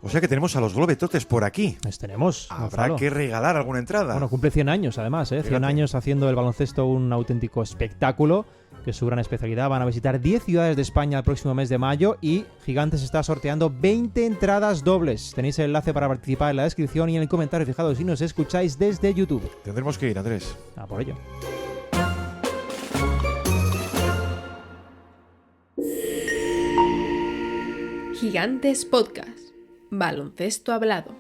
O sea que tenemos a los Globetrotters por aquí. Pues tenemos. Habrá Gonzalo. que regalar alguna entrada. Bueno, cumple 100 años además, ¿eh? 100 Fíjate. años haciendo el baloncesto un auténtico espectáculo, que es su gran especialidad. Van a visitar 10 ciudades de España el próximo mes de mayo y Gigantes está sorteando 20 entradas dobles. Tenéis el enlace para participar en la descripción y en el comentario fijado si nos escucháis desde YouTube. Tendremos que ir, Andrés. A por ello. Gigantes Podcast. Baloncesto hablado.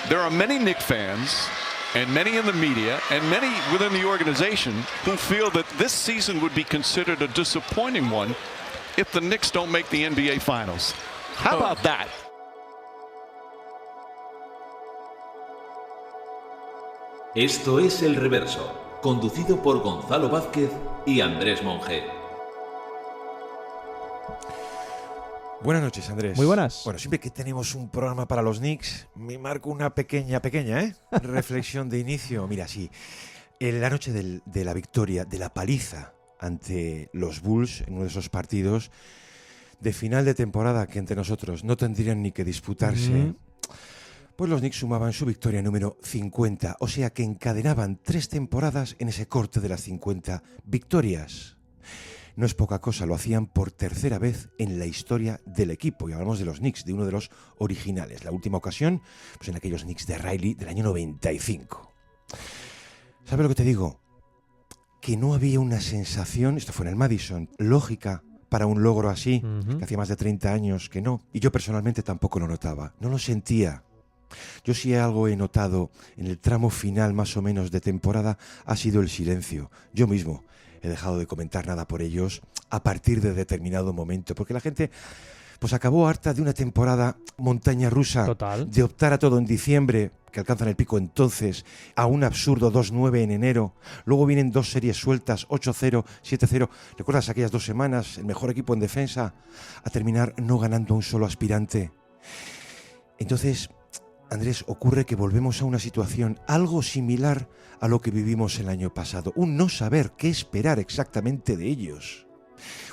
There are many Knicks fans and many in the media and many within the organization who feel that this season would be considered a disappointing one if the Knicks don't make the NBA Finals. How about that? Esto es El Reverso, conducido por Gonzalo Vázquez y Andrés Monge. Buenas noches, Andrés. Muy buenas. Bueno, siempre que tenemos un programa para los Knicks, me marco una pequeña, reflexión de inicio. Mira, sí, en la noche de la victoria, de la paliza ante los Bulls en uno de esos partidos de final de temporada que entre nosotros no tendrían ni que disputarse, pues los Knicks sumaban su victoria número 50, o sea que encadenaban 3 temporadas en ese corte de las 50 victorias. No es poca cosa, lo hacían por tercera vez en la historia del equipo. Y hablamos de los Knicks, de uno de los originales. La última ocasión, pues en aquellos Knicks de Riley del año 95. ¿Sabes lo que te digo? Que no había una sensación, esto fue en el Madison, lógica para un logro así, que hacía más de 30 años que no. Y yo personalmente tampoco lo notaba, no lo sentía. Yo sí algo he notado en el tramo final más o menos de temporada ha sido el silencio. Yo mismo he dejado de comentar nada por ellos a partir de determinado momento, porque la gente pues acabó harta de una temporada montaña rusa. Total. De optar a todo en diciembre, que alcanzan el pico entonces, a un absurdo 2-9 en enero. Luego vienen 2 series sueltas, 8-0, 7-0. ¿Recuerdas aquellas 2 semanas? El mejor equipo en defensa, a terminar no ganando a un solo aspirante. Entonces, Andrés, ocurre que volvemos a una situación algo similar a lo que vivimos el año pasado. Un no saber qué esperar exactamente de ellos.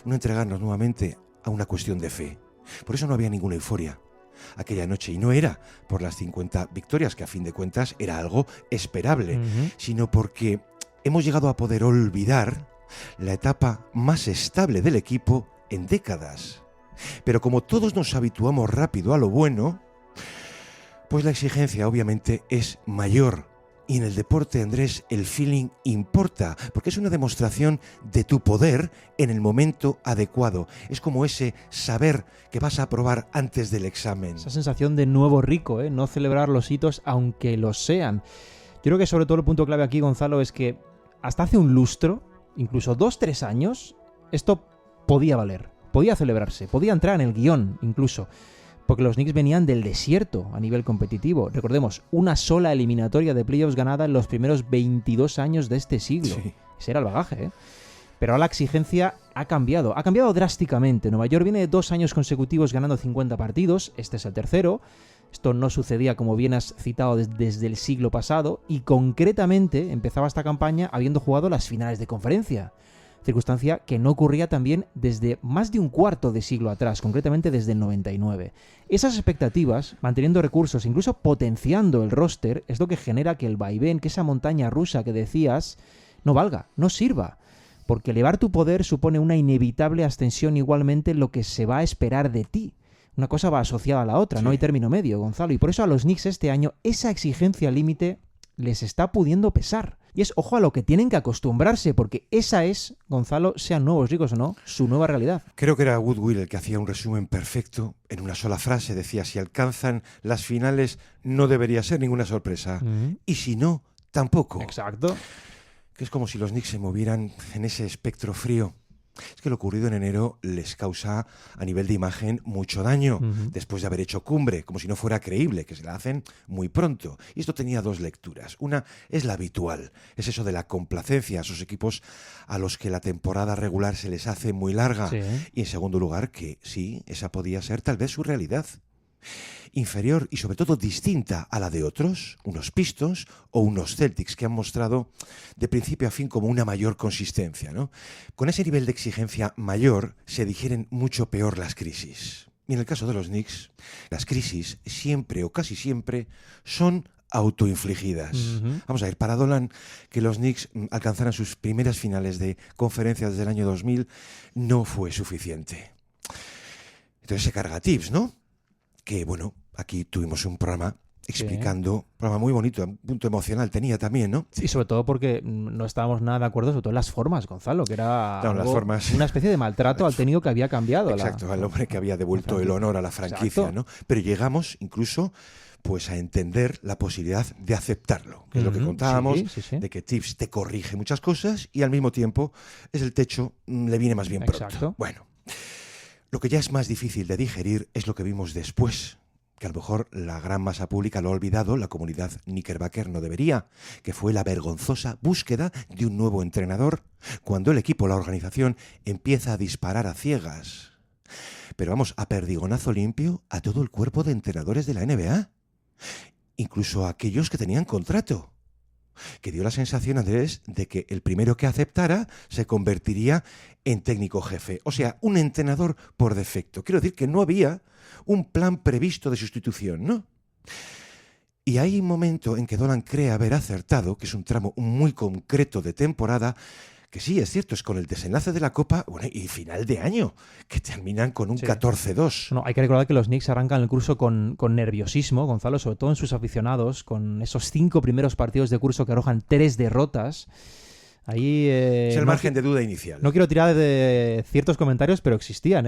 Un entregarnos nuevamente a una cuestión de fe. Por eso no había ninguna euforia aquella noche. Y no era por las 50 victorias, que a fin de cuentas era algo esperable, sino porque hemos llegado a poder olvidar la etapa más estable del equipo en décadas. Pero como todos nos habituamos rápido a lo bueno, pues la exigencia obviamente es mayor. Y en el deporte, Andrés, el feeling importa, porque es una demostración de tu poder en el momento adecuado. Es como ese saber que vas a aprobar antes del examen. Esa sensación de nuevo rico, ¿eh? No celebrar los hitos aunque los sean. Yo creo que sobre todo el punto clave aquí, Gonzalo, es que hasta hace un lustro, incluso 2-3 años, esto podía valer, podía celebrarse, podía entrar en el guión incluso. Porque los Knicks venían del desierto a nivel competitivo. Recordemos, una sola eliminatoria de playoffs ganada en los primeros 22 años de este siglo. Sí. Ese era el bagaje, ¿eh? Pero ahora la exigencia ha cambiado drásticamente. Nueva York viene de 2 años consecutivos ganando 50 partidos, este es el tercero. Esto no sucedía, como bien has citado, desde el siglo pasado, y concretamente empezaba esta campaña habiendo jugado las finales de conferencia. Circunstancia que no ocurría también desde más de un cuarto de siglo atrás, concretamente desde el 99. Esas expectativas, manteniendo recursos, incluso potenciando el roster, es lo que genera que el vaivén, que esa montaña rusa que decías, no valga, no sirva. Porque elevar tu poder supone una inevitable ascensión igualmente en lo que se va a esperar de ti. Una cosa va asociada a la otra, no hay término medio, Gonzalo. Y por eso a los Knicks este año esa exigencia límite les está pudiendo pesar. Y es, ojo, a lo que tienen que acostumbrarse, porque esa es, Gonzalo, sean nuevos ricos o no, su nueva realidad. Creo que era Woodwill el que hacía un resumen perfecto en una sola frase. Decía, si alcanzan las finales no debería ser ninguna sorpresa. Y si no, tampoco. Exacto. Que es como si los Knicks se movieran en ese espectro frío. Es que lo ocurrido en enero les causa a nivel de imagen mucho daño, después de haber hecho cumbre, como si no fuera creíble, que se la hacen muy pronto. Y esto tenía 2 lecturas. Una es la habitual, es eso de la complacencia a sus equipos a los que la temporada regular se les hace muy larga. Sí. Y en segundo lugar, que sí, esa podía ser tal vez su realidad. inferior y sobre todo distinta a la de otros, unos Pistons o unos Celtics, que han mostrado de principio a fin como una mayor consistencia, ¿no? Con ese nivel de exigencia mayor se digieren mucho peor las crisis. Y en el caso de los Knicks, las crisis siempre o casi siempre son autoinfligidas. Vamos a ver, para Dolan que los Knicks alcanzaran sus primeras finales de conferencia desde el año 2000 no fue suficiente. Entonces se carga Tibbs, ¿no? Que bueno, aquí tuvimos un programa explicando, un programa muy bonito, un punto emocional tenía también, ¿no? Y sobre todo porque no estábamos nada de acuerdo, sobre todo en las formas, Gonzalo, que era Claro, las formas. Una especie de maltrato al técnico que había cambiado. Exacto, al hombre que había devuelto el honor a la franquicia, Exacto. ¿no? Pero llegamos incluso pues a entender la posibilidad de aceptarlo, que es lo que contábamos, sí. de que Tibbs te corrige muchas cosas y al mismo tiempo es el techo, le viene más bien pronto. Exacto. Bueno, lo que ya es más difícil de digerir es lo que vimos después, que a lo mejor la gran masa pública lo ha olvidado, la comunidad Knickerbacker no debería, que fue la vergonzosa búsqueda de un nuevo entrenador, cuando el equipo, la organización, empieza a disparar a ciegas. Pero vamos, a perdigonazo limpio a todo el cuerpo de entrenadores de la NBA, incluso a aquellos que tenían contrato, que dio la sensación, Andrés, de que el primero que aceptara se convertiría en técnico jefe, o sea, un entrenador por defecto. Quiero decir que no había un plan previsto de sustitución, ¿no? Y hay un momento en que Dolan cree haber acertado, que es un tramo muy concreto de temporada, que sí, es cierto, es con el desenlace de la Copa, bueno, y final de año, que terminan con un 14-2. No, hay que recordar que los Knicks arrancan el curso con nerviosismo, Gonzalo, sobre todo en sus aficionados, con esos 5 primeros partidos de curso que arrojan 3 derrotas. Ahí, es el margen de duda inicial. No quiero tirar de ciertos comentarios, pero existían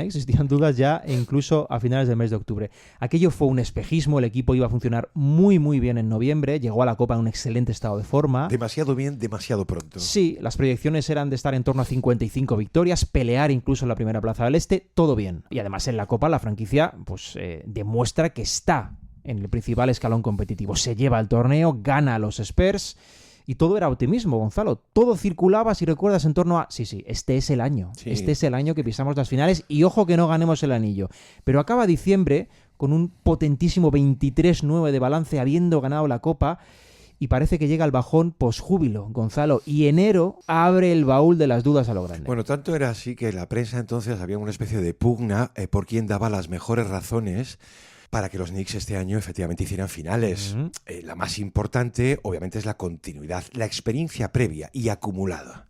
dudas ya incluso a finales del mes de octubre. Aquello fue un espejismo, el equipo iba a funcionar muy muy bien en noviembre, llegó a la Copa en un excelente estado de forma. Demasiado bien, demasiado pronto. Sí, las proyecciones eran de estar en torno a 55 victorias, pelear incluso en la primera plaza del Este, todo bien. Y además en la Copa la franquicia pues demuestra que está en el principal escalón competitivo. Se lleva el torneo, gana a los Spurs. Y todo era optimismo, Gonzalo. Todo circulaba, si recuerdas, en torno a... Sí, este es el año. Sí. Este es el año que pisamos las finales y ojo que no ganemos el anillo. Pero acaba diciembre con un potentísimo 23-9 de balance habiendo ganado la Copa y parece que llega el bajón posjúbilo, Gonzalo. Y enero abre el baúl de las dudas a lo grande. Bueno, tanto era así que en la prensa entonces había una especie de pugna por quién daba las mejores razones para que los Knicks este año efectivamente hicieran finales. La más importante, obviamente, es la continuidad, la experiencia previa y acumulada.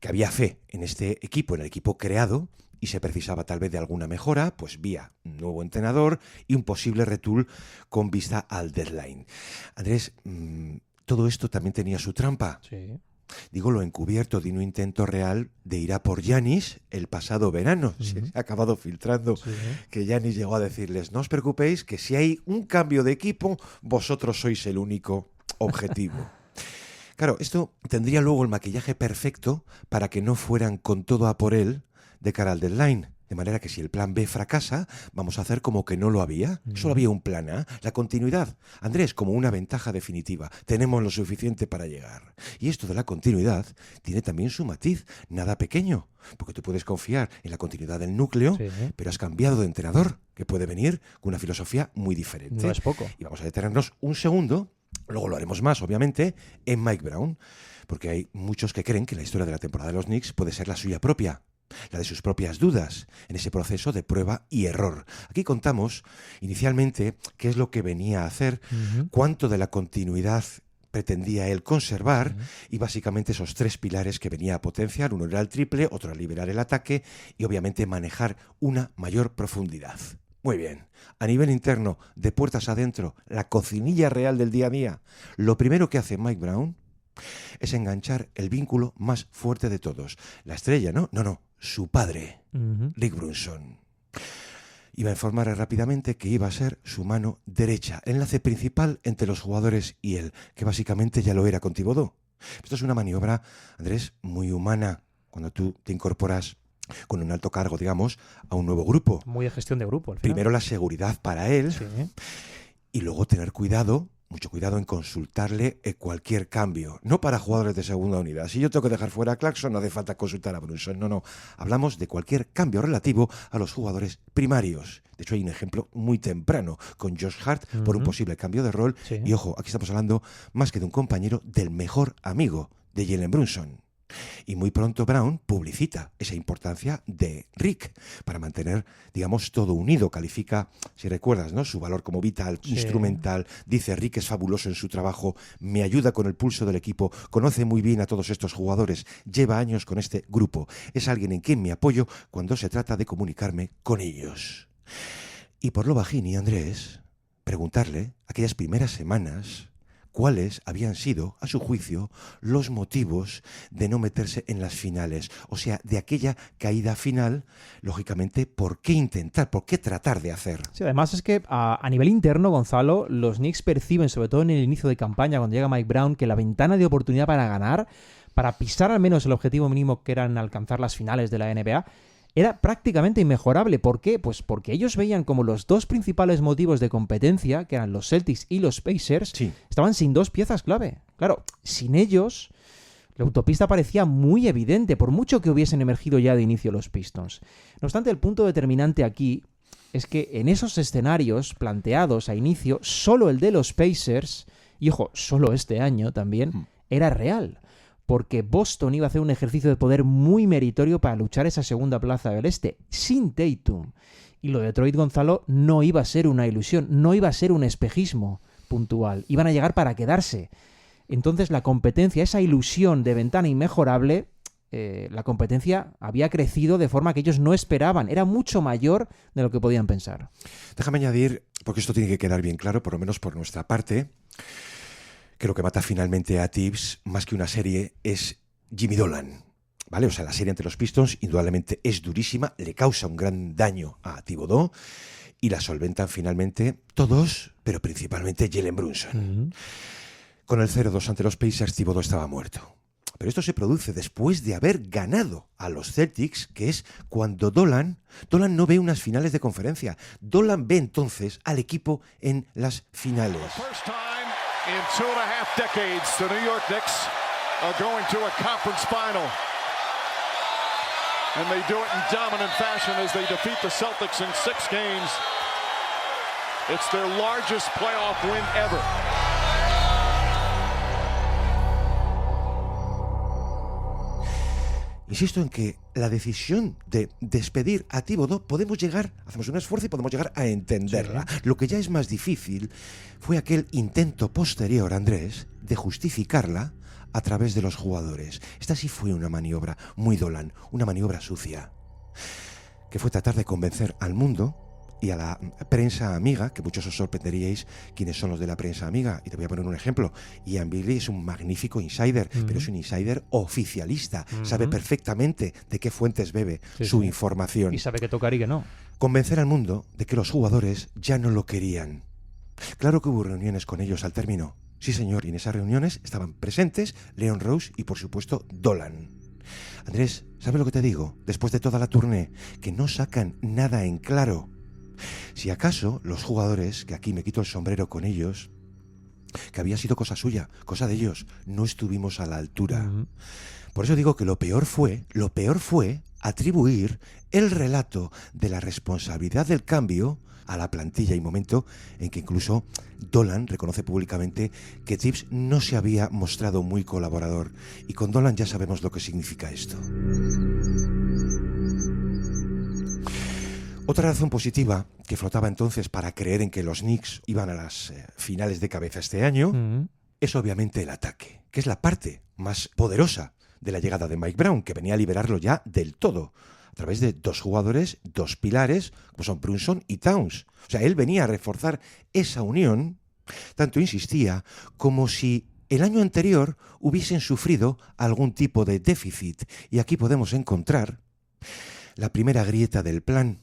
Que había fe en este equipo, en el equipo creado, y se precisaba tal vez de alguna mejora, pues vía un nuevo entrenador y un posible retool con vista al deadline. Andrés, todo esto también tenía su trampa. Sí. Digo, lo encubierto de un intento real de ir a por Giannis el pasado verano. Se ha acabado filtrando que Giannis llegó a decirles, no os preocupéis, que si hay un cambio de equipo, vosotros sois el único objetivo. Claro, esto tendría luego el maquillaje perfecto para que no fueran con todo a por él de cara al deadline. De manera que si el plan B fracasa, vamos a hacer como que no lo había. Solo había un plan A, la continuidad. Andrés, como una ventaja definitiva. Tenemos lo suficiente para llegar. Y esto de la continuidad tiene también su matiz, nada pequeño. Porque tú puedes confiar en la continuidad del núcleo, pero has cambiado de entrenador, que puede venir con una filosofía muy diferente. No es poco. Y vamos a detenernos un segundo, luego lo haremos más, obviamente, en Mike Brown. Porque hay muchos que creen que la historia de la temporada de los Knicks puede ser la suya propia. La de sus propias dudas, en ese proceso de prueba y error. Aquí contamos, inicialmente, qué es lo que venía a hacer, cuánto de la continuidad pretendía él conservar, y básicamente esos 3 pilares que venía a potenciar. Uno era el triple, otro a liberar el ataque, y obviamente manejar una mayor profundidad. Muy bien. A nivel interno, de puertas adentro, la cocinilla real del día a día, lo primero que hace Mike Brown es enganchar el vínculo más fuerte de todos. La estrella, ¿no? No, su padre, Rick Brunson. Iba a informar rápidamente que iba a ser su mano derecha, el enlace principal entre los jugadores y él, que básicamente ya lo era con Thibodeau. Esto es una maniobra, Andrés, muy humana, cuando tú te incorporas con un alto cargo, digamos, a un nuevo grupo. Muy de gestión de grupo, al final. Primero la seguridad para él, y luego tener cuidado mucho cuidado en consultarle cualquier cambio. No para jugadores de segunda unidad. Si yo tengo que dejar fuera a Clarkson, no hace falta consultar a Brunson. No. Hablamos de cualquier cambio relativo a los jugadores primarios. De hecho, hay un ejemplo muy temprano con Josh Hart por un posible cambio de rol. Sí. Y ojo, aquí estamos hablando más que de un compañero, del mejor amigo de Jalen Brunson. Y muy pronto Brown publicita esa importancia de Rick para mantener, digamos, todo unido. Califica, si recuerdas, ¿no?, su valor como vital, instrumental. Dice: Rick es fabuloso en su trabajo, me ayuda con el pulso del equipo, conoce muy bien a todos estos jugadores, lleva años con este grupo, es alguien en quien me apoyo cuando se trata de comunicarme con ellos. Y por lo bajini, Andrés, preguntarle aquellas primeras semanas cuáles habían sido, a su juicio, los motivos de no meterse en las finales. O sea, de aquella caída final, lógicamente, ¿por qué intentar? ¿Por qué tratar de hacer? Sí, además es que a nivel interno, Gonzalo, los Knicks perciben, sobre todo en el inicio de campaña, cuando llega Mike Brown, que la ventana de oportunidad para ganar, para pisar al menos el objetivo mínimo que eran alcanzar las finales de la NBA, era prácticamente inmejorable. ¿Por qué? Pues porque ellos veían como los dos principales motivos de competencia, que eran los Celtics y los Pacers, estaban sin dos piezas clave. Claro, sin ellos, la autopista parecía muy evidente, por mucho que hubiesen emergido ya de inicio los Pistons. No obstante, el punto determinante aquí es que en esos escenarios planteados a inicio, solo el de los Pacers, y ojo, solo este año también, era real. Porque Boston iba a hacer un ejercicio de poder muy meritorio para luchar esa segunda plaza del este, sin Tatum. Y lo de Detroit, Gonzalo, no iba a ser una ilusión, no iba a ser un espejismo puntual. Iban a llegar para quedarse. Entonces la competencia, esa ilusión de ventana inmejorable, la competencia había crecido de forma que ellos no esperaban. Era mucho mayor de lo que podían pensar. Déjame añadir, porque esto tiene que quedar bien claro, por lo menos por nuestra parte, que lo que mata finalmente a Tibbs, más que una serie, es Jimmy Dolan, ¿vale? O sea, la serie ante los Pistons indudablemente es durísima, le causa un gran daño a Thibodeau y la solventan finalmente todos, pero principalmente Jalen Brunson. Con el 0-2 ante los Pacers, Thibodeau estaba muerto. Pero esto se produce después de haber ganado a los Celtics, que es cuando Dolan no ve unas finales de conferencia. Dolan ve entonces al equipo en las finales. In 2.5 decades, the New York Knicks are going to a conference final. And they do it in dominant fashion as they defeat the Celtics in 6 games. It's their largest playoff win ever. Insisto en que la decisión de despedir a Thibodeau podemos llegar, hacemos un esfuerzo y podemos llegar a entenderla. Sí. Lo que ya es más difícil fue aquel intento posterior, Andrés, de justificarla a través de los jugadores. Esta sí fue una maniobra muy Dolan, una maniobra sucia, que fue tratar de convencer al mundo y a la prensa amiga, que muchos os sorprenderíais quiénes son los de la prensa amiga, y te voy a poner un ejemplo. Ian Beasley es un magnífico insider, pero es un insider oficialista, sabe perfectamente de qué fuentes bebe su información. Y sabe qué tocar y qué no. Convencer al mundo de que los jugadores ya no lo querían. Claro que hubo reuniones con ellos al término. Sí, señor, y en esas reuniones estaban presentes Leon Rose y, por supuesto, Dolan. Andrés, ¿sabes lo que te digo? Después de toda la tournée, que no sacan nada en claro. Si acaso los jugadores, que aquí me quito el sombrero con ellos, que había sido cosa suya, cosa de ellos, no estuvimos a la altura. Por eso digo que lo peor fue atribuir el relato de la responsabilidad del cambio a la plantilla, y momento en que incluso Dolan reconoce públicamente que Tibbs no se había mostrado muy colaborador, y con Dolan ya sabemos lo que significa esto. Otra razón positiva que flotaba entonces para creer en que los Knicks iban a las finales de cabeza este año es obviamente el ataque, que es la parte más poderosa de la llegada de Mike Brown, que venía a liberarlo ya del todo, a través de dos jugadores, dos pilares, como son Brunson y Towns. O sea, él venía a reforzar esa unión, tanto insistía como si el año anterior hubiesen sufrido algún tipo de déficit. Y aquí podemos encontrar la primera grieta del plan,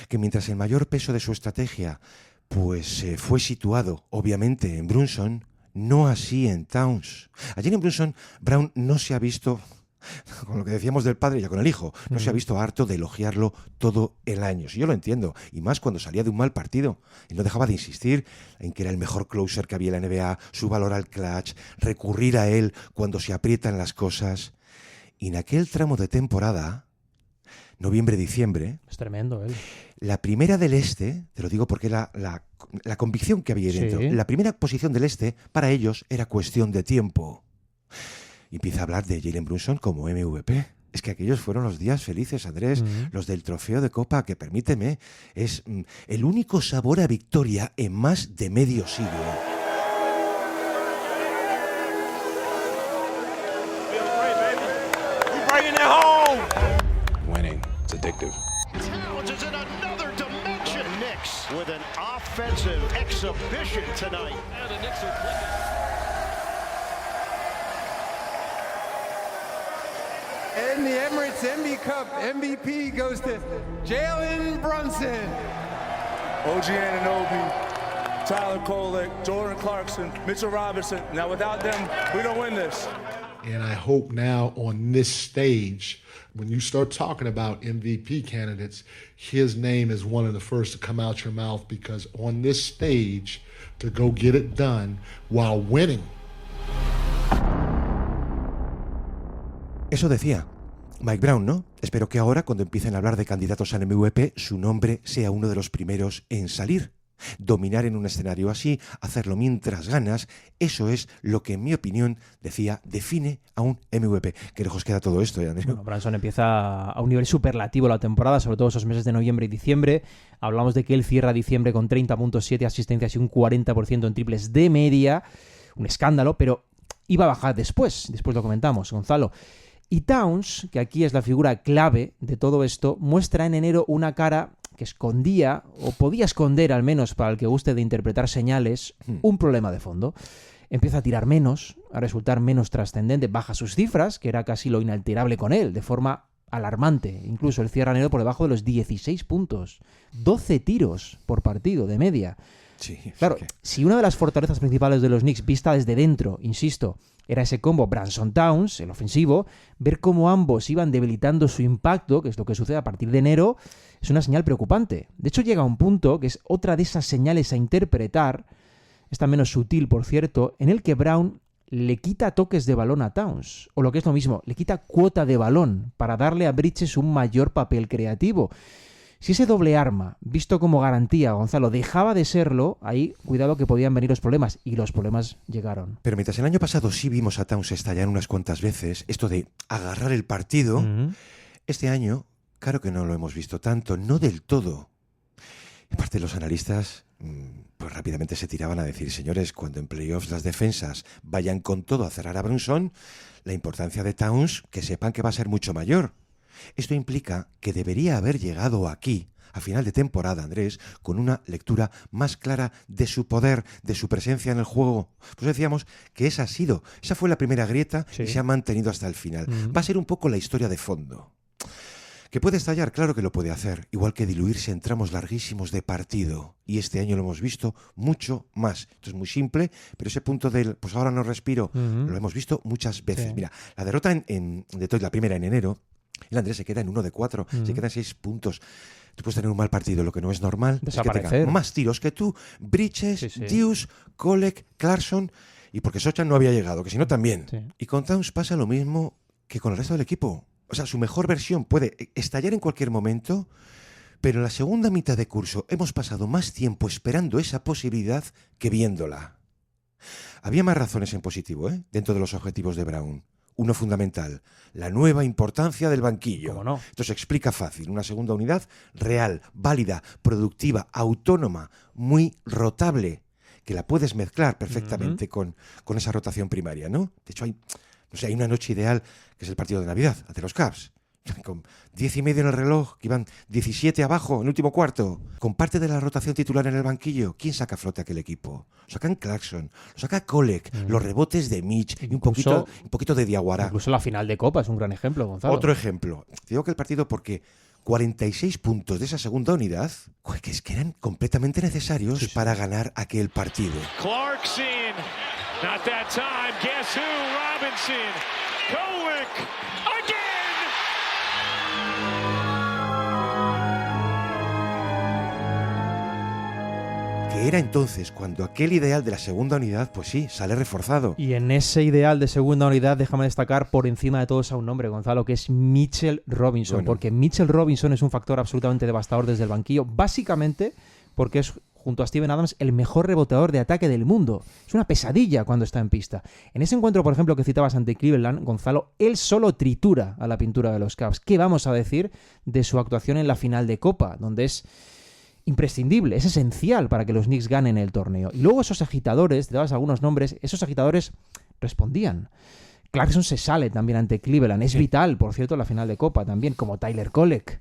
que mientras el mayor peso de su estrategia pues fue situado obviamente en Brunson, no así en Towns. Allí en Brunson, Brown no se ha visto Con lo que decíamos del padre, ya con el hijo. No se ha visto harto de elogiarlo todo el año. Si yo lo entiendo. Y más cuando salía de un mal partido. Y no dejaba de insistir en que era el mejor closer que había en la NBA, su valor al clutch, recurrir a él cuando se aprietan las cosas. Y en aquel tramo de temporada, noviembre-diciembre... Es tremendo, él. La primera del este, te lo digo porque la convicción que había ahí dentro, la primera posición del este, para ellos era cuestión de tiempo. Y empieza a hablar de Jalen Brunson como MVP. Es que aquellos fueron los días felices, Andrés, los del trofeo de Copa, que permíteme, es el único sabor a victoria en más de medio siglo. Winning, it's addictive. Towns is in another dimension. Knicks with an offensive exhibition tonight. And the Knicks are clicking. And the Emirates MB Cup MVP goes to Jalen Brunson. OG Anunoby, Tyler Kolek, Jordan Clarkson, Mitchell Robinson. Now without them, we don't win this. And I hope now on this stage, when you start talking about MVP candidates, his name is one of the first to come out your mouth, because on this stage, to go get it done while winning. Eso decía Mike Brown, ¿no? Espero que ahora, cuando empiecen a hablar de candidatos al MVP, su nombre sea uno de los primeros en salir. Dominar en un escenario así, hacerlo mientras ganas, eso es lo que, en mi opinión, define a un MVP. Qué lejos queda todo esto, Andrés. Bueno, Brunson empieza a un nivel superlativo la temporada, sobre todo esos meses de noviembre y diciembre. Hablamos de que él cierra diciembre con 30.7 asistencias y un 40% en triples de media. Un escándalo, pero iba a bajar después lo comentamos, Gonzalo. Y Towns, que aquí es la figura clave de todo esto, muestra en enero una cara que escondía, o podía esconder al menos para el que guste de interpretar señales, un problema de fondo. Empieza a tirar menos, a resultar menos trascendente, baja sus cifras, que era casi lo inalterable con él, de forma alarmante. Incluso él cierra enero por debajo de los 16 puntos, 12 tiros por partido de media. Sí, claro, si una de las fortalezas principales de los Knicks, vista desde dentro, insisto, era ese combo Brunson-Towns, el ofensivo, ver cómo ambos iban debilitando su impacto, que es lo que sucede a partir de enero, es una señal preocupante. De hecho, llega a un punto, que es otra de esas señales a interpretar, esta menos sutil, por cierto, en el que Brown le quita toques de balón a Towns, o lo que es lo mismo, le quita cuota de balón para darle a Bridges un mayor papel creativo. Si ese doble arma, visto como garantía, Gonzalo, dejaba de serlo, ahí cuidado que podían venir los problemas, y los problemas llegaron. Pero mientras el año pasado sí vimos a Towns estallar unas cuantas veces, esto de agarrar el partido, este año, claro que no lo hemos visto tanto, no del todo. En parte los analistas pues rápidamente se tiraban a decir, señores, cuando en playoffs las defensas vayan con todo a cerrar a Brunson, la importancia de Towns, que sepan que va a ser mucho mayor. Esto implica que debería haber llegado aquí, a final de temporada, Andrés, con una lectura más clara de su poder, de su presencia en el juego. Pues decíamos que esa fue la primera grieta y se ha mantenido hasta el final. Va a ser un poco la historia de fondo. ¿Que puede estallar? Claro que lo puede hacer, igual que diluirse en tramos larguísimos de partido. Y este año lo hemos visto mucho más. Esto es muy simple, pero ese punto del pues ahora no respiro, lo hemos visto muchas veces. Mira, la derrota en Detroit, la primera en enero, el Andrés se queda en 1 de 4, se queda en 6 puntos. Tú puedes tener un mal partido, lo que no es normal es que tenga más tiros que tú, Bridges, Deuce, Kolek, Clarkson, y porque Sochan no había llegado, que si no también. Y con Towns pasa lo mismo que con el resto del equipo. O sea, su mejor versión puede estallar en cualquier momento, pero en la segunda mitad de curso hemos pasado más tiempo esperando esa posibilidad que viéndola. Había más razones en positivo, dentro de los objetivos de Brown. Uno fundamental, la nueva importancia del banquillo. ¿Cómo no? Esto se explica fácil. Una segunda unidad real, válida, productiva, autónoma, muy rotable, que la puedes mezclar perfectamente con esa rotación primaria, ¿no? De hecho, hay una noche ideal, que es el partido de Navidad, ante los Cavs. Con 10:30 en el reloj, que iban 17 abajo en el último cuarto. Con parte de la rotación titular en el banquillo, ¿quién saca a flote aquel equipo? Lo sacan Clarkson, lo saca Kolek, los rebotes de Mitch y un poquito de Diawara. Incluso la final de Copa es un gran ejemplo, Gonzalo. Otro ejemplo. Te digo que el partido porque 46 puntos de esa segunda unidad, que es que eran completamente necesarios para ganar aquel partido. Clarkson, not that time. Guess who? Robinson. Kolek again. Que era entonces cuando aquel ideal de la segunda unidad, pues sí, sale reforzado. Y en ese ideal de segunda unidad, déjame destacar por encima de todos a un nombre, Gonzalo, que es Mitchell Robinson. Bueno. Porque Mitchell Robinson es un factor absolutamente devastador desde el banquillo, básicamente porque es, junto a Steven Adams, el mejor reboteador de ataque del mundo. Es una pesadilla cuando está en pista. En ese encuentro, por ejemplo, que citabas ante Cleveland, Gonzalo, él solo tritura a la pintura de los Cavs. ¿Qué vamos a decir de su actuación en la final de Copa, donde es imprescindible, es esencial para que los Knicks ganen el torneo? Y luego esos agitadores, te dabas algunos nombres, esos agitadores respondían. Clarkson se sale también ante Cleveland, es vital, por cierto, en la final de Copa también, como Tyler Kolek.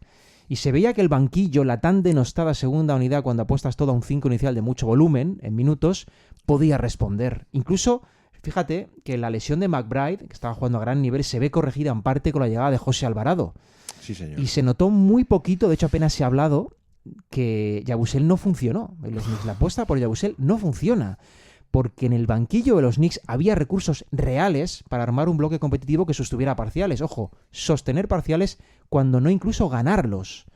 Y se veía que el banquillo, la tan denostada segunda unidad, cuando apuestas todo a un 5 inicial de mucho volumen, en minutos, podía responder. Incluso, fíjate que la lesión de McBride, que estaba jugando a gran nivel, se ve corregida en parte con la llegada de José Alvarado. Sí, señor. Y se notó muy poquito, de hecho apenas se ha hablado, que Yabusel no funcionó. La apuesta por Yabusel no funciona, porque en el banquillo de los Knicks había recursos reales para armar un bloque competitivo que sostuviera parciales. Ojo, sostener parciales cuando no incluso ganarlos.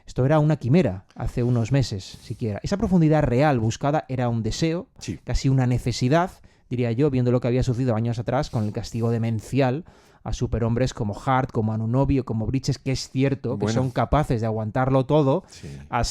Esto era una quimera hace unos meses, siquiera. Esa profundidad real buscada era un deseo, Sí. casi una necesidad, diría yo, viendo lo que había sucedido años atrás con el castigo demencial a superhombres como Hart, como Anunoby o como Bridges, que es cierto que Bueno. son capaces de aguantarlo todo Sí.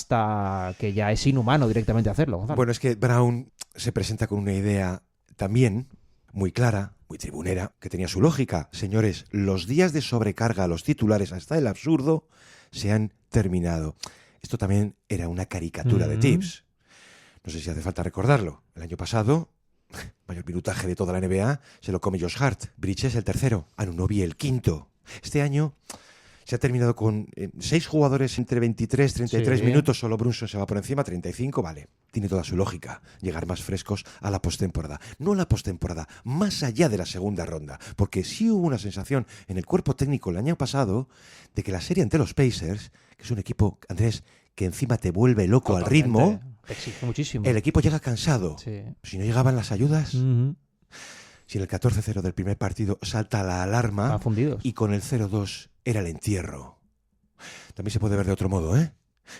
hasta que ya es inhumano directamente hacerlo, Gonzalo. Bueno, es que Brown se presenta con una idea también muy clara, muy tribunera, que tenía su lógica. Señores, los días de sobrecarga a los titulares hasta el absurdo se han terminado. Esto también era una caricatura de Tibbs. No sé si hace falta recordarlo. El año pasado, mayor minutaje de toda la NBA, se lo come Josh Hart. Bridges el tercero, Anunoby el quinto. Este año se ha terminado con 6 jugadores entre 23 y 33 Sí. minutos. Solo Brunson se va por encima, 35, vale. Tiene toda su lógica llegar más frescos a la postemporada. No a la postemporada, más allá de la segunda ronda. Porque sí hubo una sensación en el cuerpo técnico el año pasado de que la serie ante los Pacers, que es un equipo, Andrés, que encima te vuelve loco al ritmo, Te exige muchísimo. el equipo llega cansado. Sí. Si no llegaban las ayudas, Ujú. si en el 14-0 del primer partido salta la alarma Estaban fundidos. y con el 0-2 era el entierro. También se puede ver de otro modo, ¿eh?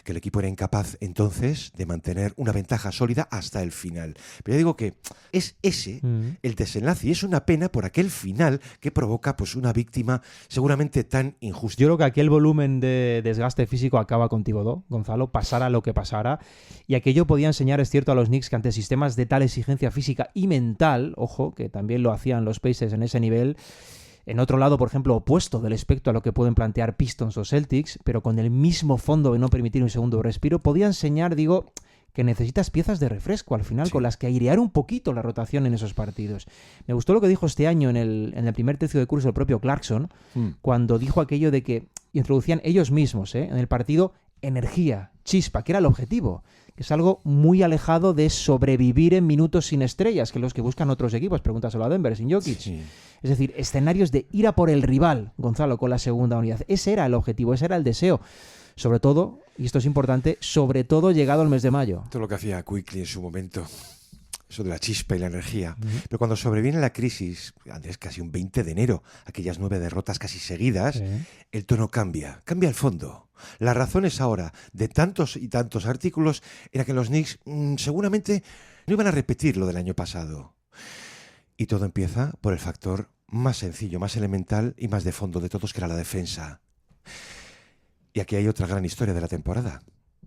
Que el equipo era incapaz entonces de mantener una ventaja sólida hasta el final. Pero yo digo que es ese el desenlace y es una pena por aquel final que provoca pues una víctima seguramente tan injusta. Yo creo que aquel volumen de desgaste físico acaba con Thibodeau, Gonzalo, pasara lo que pasara. Y aquello podía enseñar, es cierto, a los Knicks que ante sistemas de tal exigencia física y mental, ojo, que también lo hacían los Pacers en ese nivel, en otro lado, por ejemplo, opuesto del espectro a lo que pueden plantear Pistons o Celtics, pero con el mismo fondo de no permitir un segundo respiro, podía enseñar, digo, que necesitas piezas de refresco al final, Sí. con las que airear un poquito la rotación en esos partidos. Me gustó lo que dijo este año en el primer tercio de curso el propio Clarkson, cuando dijo aquello de que introducían ellos mismos en el partido energía, chispa, que era el objetivo, que es algo muy alejado de sobrevivir en minutos sin estrellas, que los que buscan otros equipos, pregúntaselo a Denver, sin Jokic. Sí. Es decir, escenarios de ir a por el rival, Gonzalo, con la segunda unidad. Ese era el objetivo, ese era el deseo. Sobre todo, y esto es importante, sobre todo llegado el mes de mayo. Todo lo que hacía Quickly en su momento, eso de la chispa y la energía. Pero cuando sobreviene la crisis, Andrés, casi un 20 de enero, aquellas 9 derrotas casi seguidas, el tono cambia el fondo. La razón es ahora, de tantos y tantos artículos, era que los Knicks seguramente no iban a repetir lo del año pasado. Y todo empieza por el factor más sencillo, más elemental y más de fondo de todos, que era la defensa. Y aquí hay otra gran historia de la temporada.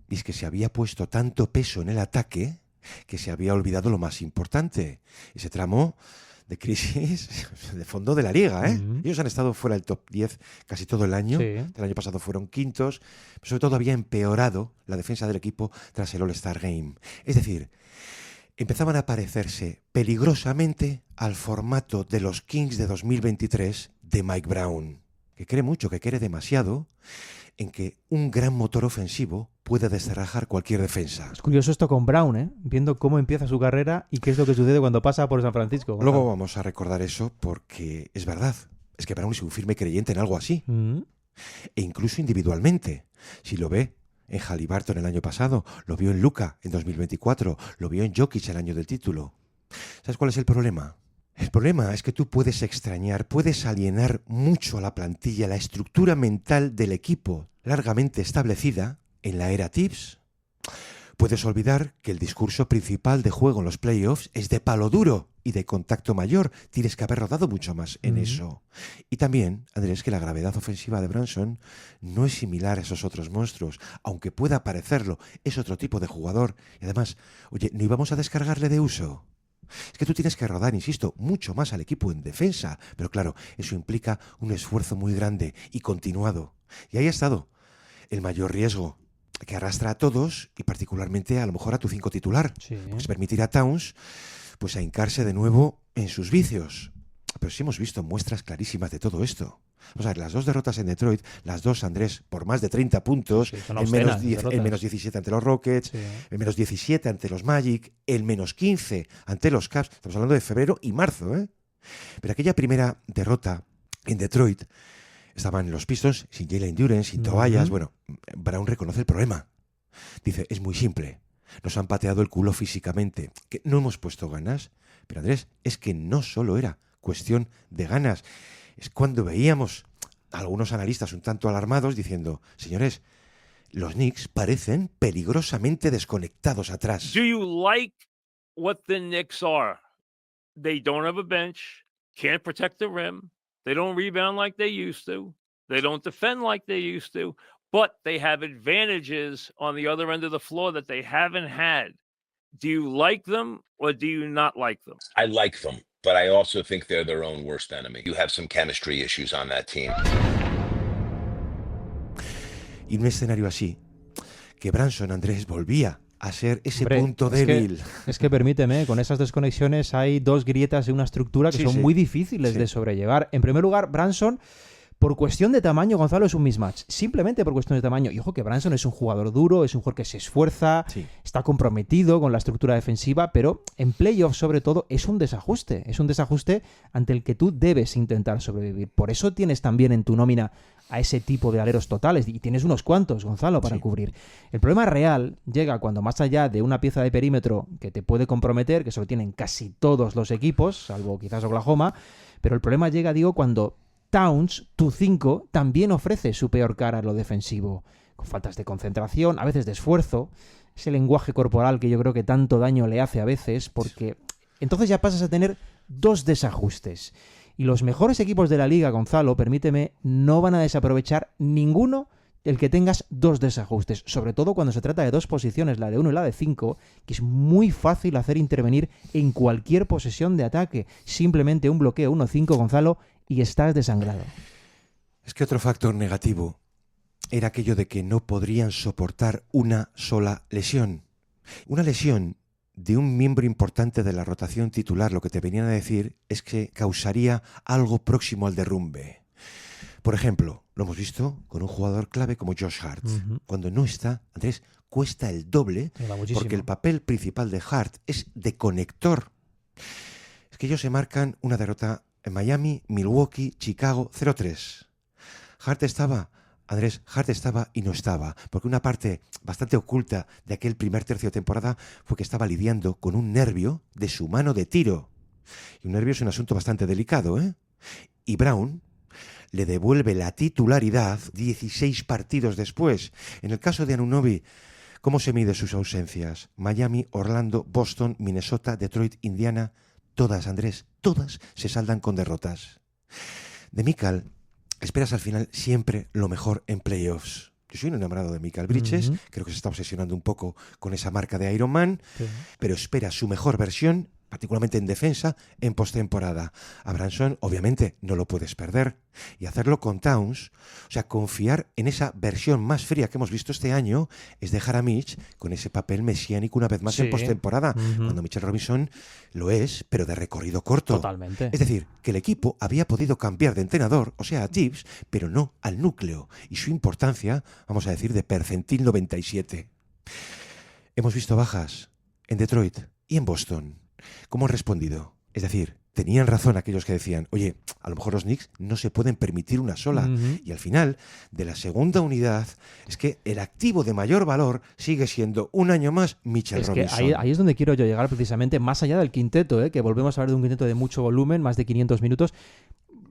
Y es que se había puesto tanto peso en el ataque que se había olvidado lo más importante. Ese tramo de crisis de fondo de la liga, ¿eh? Ellos han estado fuera del top 10 casi todo el año. Sí. El año pasado fueron quintos. Pero sobre todo había empeorado la defensa del equipo tras el All-Star Game. Es decir, empezaban a parecerse peligrosamente al formato de los Kings de 2023 de Mike Brown, que cree mucho, que quiere demasiado en que un gran motor ofensivo puede descerrajar cualquier defensa. Es curioso esto con Brown, viendo cómo empieza su carrera y qué es lo que sucede cuando pasa por San Francisco. Gonzalo. Luego vamos a recordar eso porque es verdad. Es que Brown es un firme creyente en algo así. E incluso individualmente. Si lo ve en Haliburton el año pasado, lo vio en Luka en 2024, lo vio en Jokic el año del título. ¿Sabes cuál es el problema? El problema es que tú puedes extrañar, puedes alienar mucho a la plantilla, la estructura mental del equipo largamente establecida en la era Tibbs. Puedes olvidar que el discurso principal de juego en los playoffs es de palo duro y de contacto mayor. Tienes que haber rodado mucho más en eso. Y también, Andrés, que la gravedad ofensiva de Brunson no es similar a esos otros monstruos. Aunque pueda parecerlo, es otro tipo de jugador. Y además, oye, ¿no íbamos a descargarle de uso? Es que tú tienes que rodar, insisto, mucho más al equipo en defensa. Pero claro, eso implica un esfuerzo muy grande y continuado. Y ahí ha estado el mayor riesgo que arrastra a todos y particularmente a lo mejor a tu 5 titular. Sí. Pues permitir a Towns pues a hincarse de nuevo en sus vicios. Pero sí hemos visto muestras clarísimas de todo esto. O sea, las 2 derrotas en Detroit, las 2, Andrés, por más de 30 puntos, Sí, son el menos 17 ante los Rockets, Sí. el menos 17 ante los Magic, el menos 15 ante los Cavs. Estamos hablando de febrero y marzo, ¿eh? Pero aquella primera derrota en Detroit, estaban los Pistons sin Jalen Duren, sin toallas. Bueno, Brown reconoce el problema. Dice, es muy simple. Nos han pateado el culo físicamente. Que no hemos puesto ganas. Pero Andrés, es que no solo era cuestión de ganas. Es cuando veíamos a algunos analistas un tanto alarmados diciendo, señores, los Knicks parecen peligrosamente desconectados atrás. Do you like what the Knicks are? They don't have a bench, can't protect the rim, they don't rebound like they used to, they don't defend like they used to, but they have advantages on the other end of the floor that they haven't had. Do you like them or do you not like them? I like them, but I also think they're their own worst enemy. You have some chemistry issues on that team. Y un escenario así, que Brunson, Andrés, volvía a ser ese Hombre, punto débil. Es que permíteme, con esas desconexiones hay 2 grietas en una estructura que Sí, son sí. muy difíciles Sí. de sobrellevar. En primer lugar, Brunson, por cuestión de tamaño, Gonzalo, es un mismatch. Simplemente por cuestión de tamaño. Y ojo que Brunson es un jugador duro, es un jugador que se esfuerza, Sí. está comprometido con la estructura defensiva, pero en playoffs, sobre todo, es un desajuste. Es un desajuste ante el que tú debes intentar sobrevivir. Por eso tienes también en tu nómina a ese tipo de aleros totales. Y tienes unos cuantos, Gonzalo, para Sí. cubrir. El problema real llega cuando más allá de una pieza de perímetro que te puede comprometer, que eso lo tienen casi todos los equipos, salvo quizás Oklahoma, pero el problema llega, digo, cuando Towns, tu 5, también ofrece su peor cara a lo defensivo, con faltas de concentración, a veces de esfuerzo, ese lenguaje corporal que yo creo que tanto daño le hace a veces, porque entonces ya pasas a tener 2 desajustes. Y los mejores equipos de la liga, Gonzalo, permíteme, no van a desaprovechar ninguno el que tengas 2 desajustes, sobre todo cuando se trata de 2 posiciones, la de 1 y la de 5, que es muy fácil hacer intervenir en cualquier posesión de ataque. Simplemente un bloqueo 1-5, Gonzalo, y estás desangrado. Es que otro factor negativo era aquello de que no podrían soportar una sola lesión. Una lesión de un miembro importante de la rotación titular, lo que te venían a decir es que causaría algo próximo al derrumbe. Por ejemplo, lo hemos visto con un jugador clave como Josh Hart. Cuando no está, Andrés, cuesta el doble porque el papel principal de Hart es de conector. Es que ellos se marcan una derrota en Miami, Milwaukee, Chicago, 0-3. Hart estaba, Andrés, Hart estaba y no estaba, porque una parte bastante oculta de aquel primer tercio de temporada fue que estaba lidiando con un nervio de su mano de tiro. Y un nervio es un asunto bastante delicado, ¿eh? Y Brown le devuelve la titularidad 16 partidos después. En el caso de Anunoby, ¿cómo se mide sus ausencias? Miami, Orlando, Boston, Minnesota, Detroit, Indiana. Todas, Andrés, todas se saldan con derrotas. De Mikal, esperas al final siempre lo mejor en playoffs. Yo soy un enamorado de Mikal Bridges, creo que se está obsesionando un poco con esa marca de Iron Man, pero espera su mejor versión, particularmente en defensa, en postemporada. A Brunson, obviamente, no lo puedes perder. Y hacerlo con Towns, o sea, confiar en esa versión más fría que hemos visto este año, es dejar a Mitch con ese papel mesiánico una vez más en postemporada, cuando Mitchell Robinson lo es, pero de recorrido corto. Totalmente. Es decir, que el equipo había podido cambiar de entrenador, o sea, a Tibbs, pero no al núcleo. Y su importancia, vamos a decir, de percentil 97. Hemos visto bajas en Detroit y en Boston. ¿Cómo han respondido? Es decir, tenían razón aquellos que decían, oye, a lo mejor los Knicks no se pueden permitir una sola. Y al final, de la segunda unidad, es que el activo de mayor valor sigue siendo un año más Mitchell Robinson. Que ahí es donde quiero yo llegar precisamente, más allá del quinteto, que volvemos a hablar de un quinteto de mucho volumen, más de 500 minutos.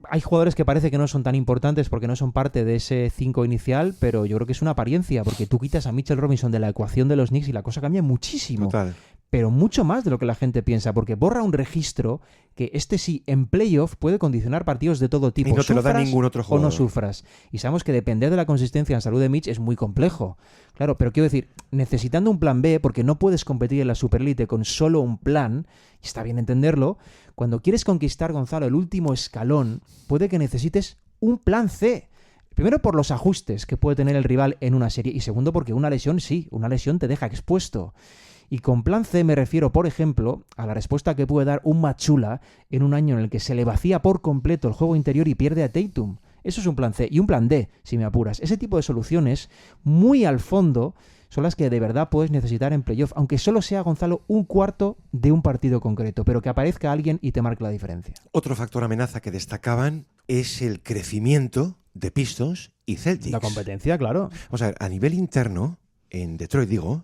Hay jugadores que parece que no son tan importantes porque no son parte de ese 5 inicial, pero yo creo que es una apariencia, porque tú quitas a Mitchell Robinson de la ecuación de los Knicks y la cosa cambia muchísimo. Total. Pero mucho más de lo que la gente piensa, porque borra un registro que sí, en playoff puede condicionar partidos de todo tipo. Y no te lo da ningún otro jugador. O no sufras. Y sabemos que depender de la consistencia en salud de Mitch es muy complejo. Claro, pero quiero decir, necesitando un plan B, porque no puedes competir en la Superélite con solo un plan, y está bien entenderlo, cuando quieres conquistar, Gonzalo, el último escalón, puede que necesites un plan C. Primero por los ajustes que puede tener el rival en una serie, y segundo porque una lesión te deja expuesto. Y con plan C me refiero, por ejemplo, a la respuesta que puede dar un Machula en un año en el que se le vacía por completo el juego interior y pierde a Tatum. Eso es un plan C. Y un plan D, si me apuras. Ese tipo de soluciones, muy al fondo, son las que de verdad puedes necesitar en playoff, aunque solo sea, Gonzalo, un cuarto de un partido concreto, pero que aparezca alguien y te marque la diferencia. Otro factor amenaza que destacaban es el crecimiento de Pistons y Celtics. La competencia, claro. Vamos a ver, a nivel interno, en Detroit digo,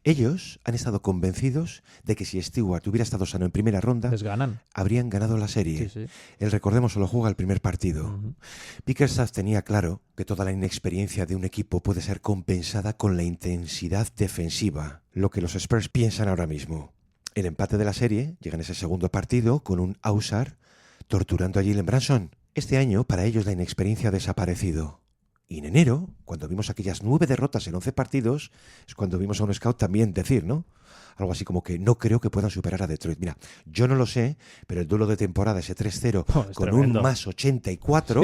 ellos han estado convencidos de que si Stewart hubiera estado sano en primera ronda, les ganan. Habrían ganado la serie. Sí. Él, recordemos, solo juega el primer partido. Bickerstaff tenía claro que toda la inexperiencia de un equipo puede ser compensada con la intensidad defensiva, lo que los Spurs piensan ahora mismo. El empate de la serie llega en ese segundo partido con un Ausar torturando a Jalen Brunson. Este año, para ellos, la inexperiencia ha desaparecido. Y en enero, cuando vimos aquellas 9 derrotas en 11 partidos, es cuando vimos a un scout también decir, ¿no? Algo así como que no creo que puedan superar a Detroit. Mira, yo no lo sé, pero el duelo de temporada, ese 3-0, con tremendo. Un más 84,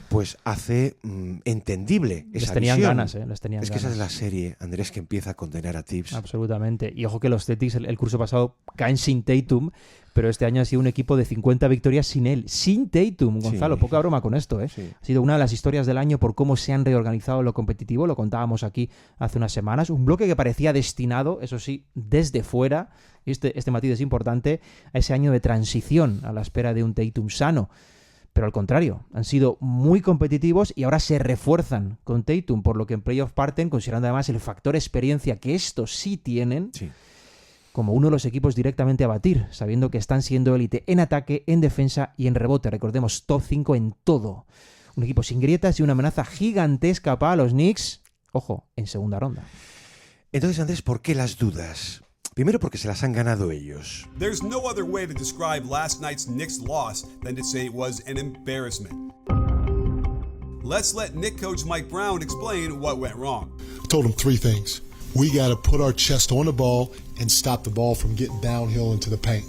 pues hace entendible esa les tenían visión. Ganas, les tenían ganas. Esa es la serie, Andrés, que empieza a condenar a Tibbs. Absolutamente. Y ojo que los Celtics el curso pasado caen sin Tatum, pero este año ha sido un equipo de 50 victorias sin él. Sin Tatum, Gonzalo. Sí. Poca broma con esto, Sí. Ha sido una de las historias del año por cómo se han reorganizado lo competitivo. Lo contábamos aquí hace unas semanas. Un bloque que parecía destinado, eso sí, desde fuera, este matiz es importante, a ese año de transición a la espera de un Tatum sano. Pero al contrario, han sido muy competitivos y ahora se refuerzan con Tatum, por lo que en playoff parten, considerando además el factor experiencia que estos sí tienen, como uno de los equipos directamente a batir, sabiendo que están siendo élite en ataque, en defensa y en rebote. Recordemos, top 5 en todo. Un equipo sin grietas y una amenaza gigantesca para los Knicks, ojo, en segunda ronda. Entonces, Andrés, ¿por qué las dudas? Primero porque se las han ganado ellos. There's no other way to describe last night's Knicks loss than to say it was an embarrassment. Let's let Knicks coach Mike Brown explain what went wrong. I told him 3 things. We got to put our chest on the ball and stop the ball from getting downhill into the paint.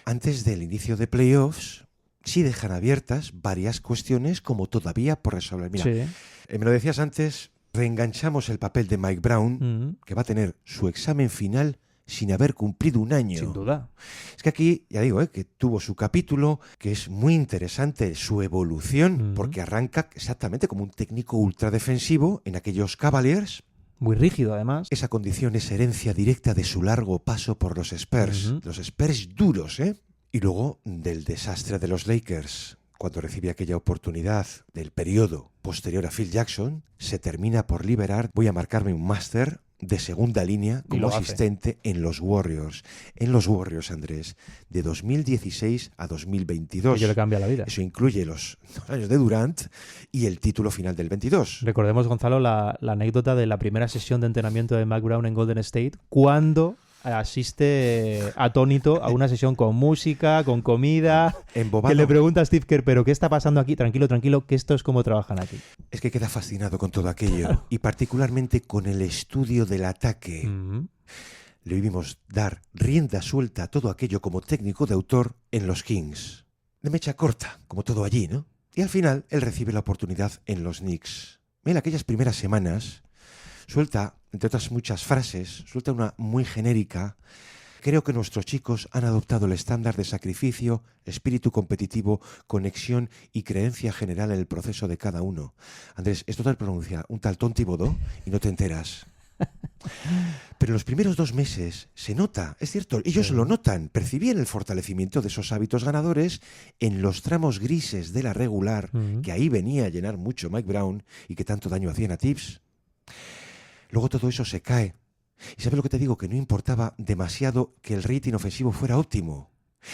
Antes del inicio de playoffs, sí dejan abiertas varias cuestiones como todavía por resolver. Mira, me lo decías antes, reenganchamos el papel de Mike Brown, que va a tener su examen final sin haber cumplido un año. Sin duda. Es que aquí, ya digo, que tuvo su capítulo, que es muy interesante su evolución, porque arranca exactamente como un técnico ultradefensivo en aquellos Cavaliers. Muy rígido, además. Esa condición es herencia directa de su largo paso por los Spurs. Los Spurs duros, Y luego del desastre de los Lakers. Cuando recibe aquella oportunidad del periodo posterior a Phil Jackson, se termina por liberar, voy a marcarme un máster de segunda línea como asistente en los Warriors. En los Warriors, Andrés, de 2016 a 2022. Ello le cambia la vida. Eso incluye los años de Durant y el título final del 22. Recordemos, Gonzalo, la anécdota de la primera sesión de entrenamiento de Mike Brown en Golden State, cuando asiste atónito a una sesión con música, con comida, embobado. Que le pregunta a Steve Kerr, ¿pero qué está pasando aquí? Tranquilo, que esto es como trabajan aquí. Es que queda fascinado con todo aquello, y particularmente con el estudio del ataque. Le vimos dar rienda suelta a todo aquello como técnico de autor en los Kings. De mecha corta, como todo allí, ¿no? Y al final, él recibe la oportunidad en los Knicks. Mira, aquellas primeras semanas suelta, entre otras muchas frases, suelta una muy genérica. Creo que nuestros chicos han adoptado el estándar de sacrificio, espíritu competitivo, conexión y creencia general en el proceso de cada uno. Andrés, esto te lo pronuncia un tal Tom Thibodeau y no te enteras. Pero en los primeros 2 meses se nota, es cierto, ellos lo notan, percibían el fortalecimiento de esos hábitos ganadores en los tramos grises de la regular, que ahí venía a llenar mucho Mike Brown y que tanto daño hacían a Tibbs. Luego todo eso se cae. ¿Y sabes lo que te digo? Que no importaba demasiado que el rating ofensivo fuera óptimo.